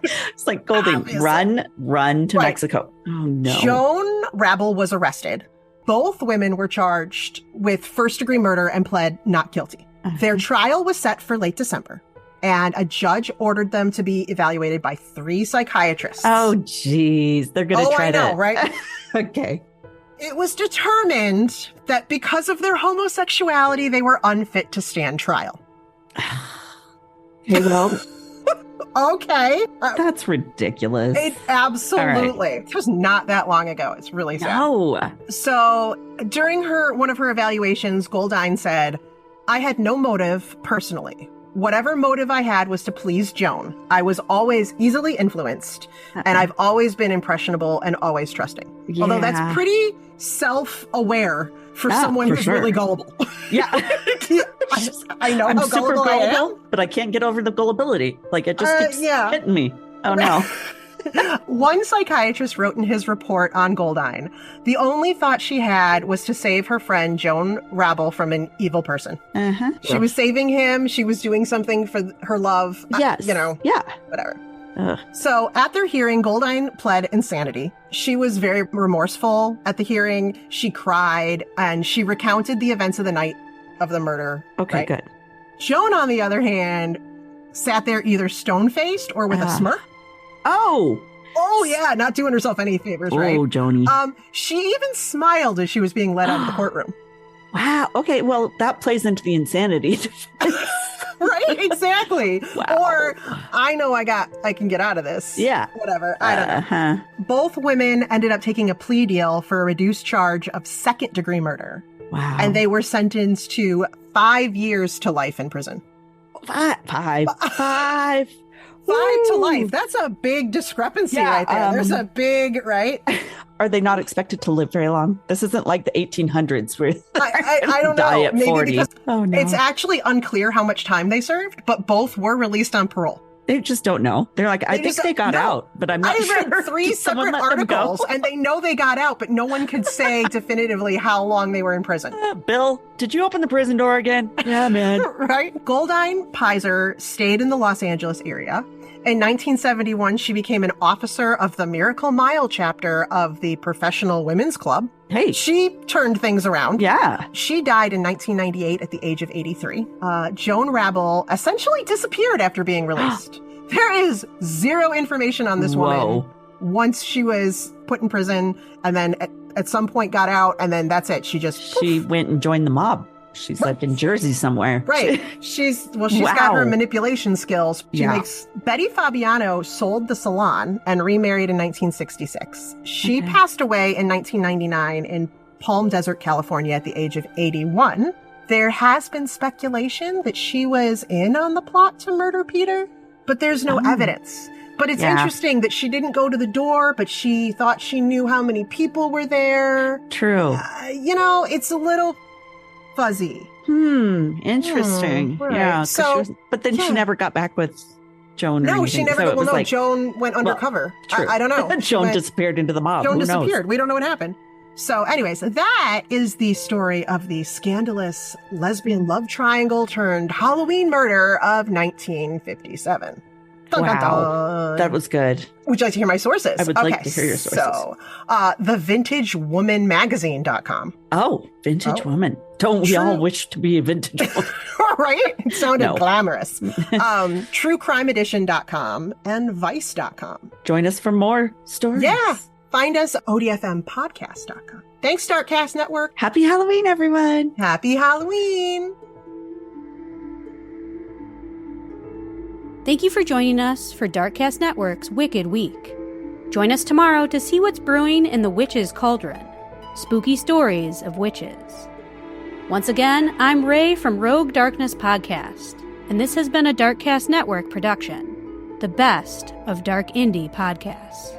Speaker 11: It's like Goldine, run to Mexico. Oh, no.
Speaker 12: Joan Rabble was arrested. Both women were charged with first-degree murder and pled not guilty. Their trial was set for late December, and a judge ordered them to be evaluated by 3 psychiatrists.
Speaker 11: Oh, geez. They're going to try to...
Speaker 12: I know, right?
Speaker 11: Okay.
Speaker 12: It was determined that because of their homosexuality, they were unfit to stand trial.
Speaker 11: Okay, well,
Speaker 12: Okay.
Speaker 11: That's ridiculous.
Speaker 12: It absolutely. It was not that long ago. It's really sad.
Speaker 11: No.
Speaker 12: So during one of her evaluations, Goldine said, I had no motive personally. Whatever motive I had was to please Joan. I was always easily influenced, and I've always been impressionable and always trusting.
Speaker 11: Yeah.
Speaker 12: Although that's pretty self-aware for someone who's really gullible.
Speaker 11: Yeah.
Speaker 12: I know
Speaker 11: I'm
Speaker 12: how
Speaker 11: super
Speaker 12: gullible I am.
Speaker 11: gullible, but I can't get over the gullibility. Like, it just keeps hitting me. Oh, no.
Speaker 12: One psychiatrist wrote in his report on Goldine, the only thought she had was to save her friend Joan Rabble from an evil person.
Speaker 11: Uh-huh.
Speaker 12: She was saving him. She was doing something for her love.
Speaker 11: Yes. Yeah.
Speaker 12: Whatever. So at their hearing, Goldine pled insanity. She was very remorseful at the hearing. She cried and she recounted the events of the night of the murder.
Speaker 11: Okay, good.
Speaker 12: Joan, on the other hand, sat there either stone-faced or with a smirk. Oh, yeah, not doing herself any favors, right?
Speaker 11: Oh, Joni.
Speaker 12: She even smiled as she was being led out of the courtroom.
Speaker 11: Wow. Okay, well, that plays into the insanity.
Speaker 12: Right, exactly.
Speaker 11: Wow.
Speaker 12: Or, I know I can get out of this.
Speaker 11: Yeah.
Speaker 12: Whatever, I don't know. Both women ended up taking a plea deal for a reduced charge of second-degree murder.
Speaker 11: Wow.
Speaker 12: And they were sentenced to 5 years to life in prison.
Speaker 11: 5
Speaker 12: to life. That's a big discrepancy right there. There's a big, right?
Speaker 11: Are they not expected to live very long? This isn't like the 1800s where
Speaker 12: I don't
Speaker 11: die
Speaker 12: know.
Speaker 11: at
Speaker 12: Maybe
Speaker 11: 40.
Speaker 12: because
Speaker 11: Oh, no.
Speaker 12: it's actually unclear how much time they served, but both were released on parole.
Speaker 11: They just don't know. They're like, I think they got out, but I'm not sure.
Speaker 12: I read 3 separate articles, and they know they got out, but no one could say definitively how long they were in prison.
Speaker 11: Bill, did you open the prison door again? Yeah, man.
Speaker 12: Right? Goldine Pizer stayed in the Los Angeles area. In 1971, she became an officer of the Miracle Mile chapter of the Professional Women's Club.
Speaker 11: Hey.
Speaker 12: She turned things around.
Speaker 11: Yeah.
Speaker 12: She died in 1998 at the age of 83. Joan Rabble essentially disappeared after being released. There is zero information on this woman once she was put in prison and then at some point got out, and then that's it. She
Speaker 11: went and joined the mob. She's like in Jersey somewhere.
Speaker 12: Right. She's got her manipulation skills. Betty Fabiano sold the salon and remarried in 1966. She passed away in 1999 in Palm Desert, California at the age of 81. There has been speculation that she was in on the plot to murder Peter, but there's no evidence. But it's interesting that she didn't go to the door, but she thought she knew how many people were there.
Speaker 11: True.
Speaker 12: It's a little fuzzy.
Speaker 11: Interesting.
Speaker 12: Right.
Speaker 11: Yeah. But then she never got back with Joan.
Speaker 12: No,
Speaker 11: anything,
Speaker 12: she never.
Speaker 11: so
Speaker 12: Well, no, Joan went undercover.
Speaker 11: True.
Speaker 12: I don't know.
Speaker 11: Joan disappeared into the mob.
Speaker 12: Joan
Speaker 11: Who
Speaker 12: disappeared.
Speaker 11: knows?
Speaker 12: We don't know what happened. So, anyways, that is the story of the scandalous lesbian love triangle turned Halloween murder of 1957. Dun,
Speaker 11: wow.
Speaker 12: dun, dun.
Speaker 11: That was good.
Speaker 12: Would you like to hear my sources?
Speaker 11: I would like to hear your sources.
Speaker 12: So, thevintagewomanmagazine.com.
Speaker 11: Oh, vintage woman. Don't we all wish to be a vintage woman?
Speaker 12: Right? It sounded glamorous. Truecrimeedition.com and Vice.com.
Speaker 11: Join us for more stories.
Speaker 12: Yeah. Find us at odfmpodcast.com. Thanks, DarkCast Network.
Speaker 11: Happy Halloween, everyone.
Speaker 12: Happy Halloween.
Speaker 1: Thank you for joining us for DarkCast Network's Wicked Week. Join us tomorrow to see what's brewing in the Witch's Cauldron. Spooky stories of witches. Once again, I'm Ray from Rogue Darkness Podcast, and this has been a DarkCast Network production, the best of dark indie podcasts.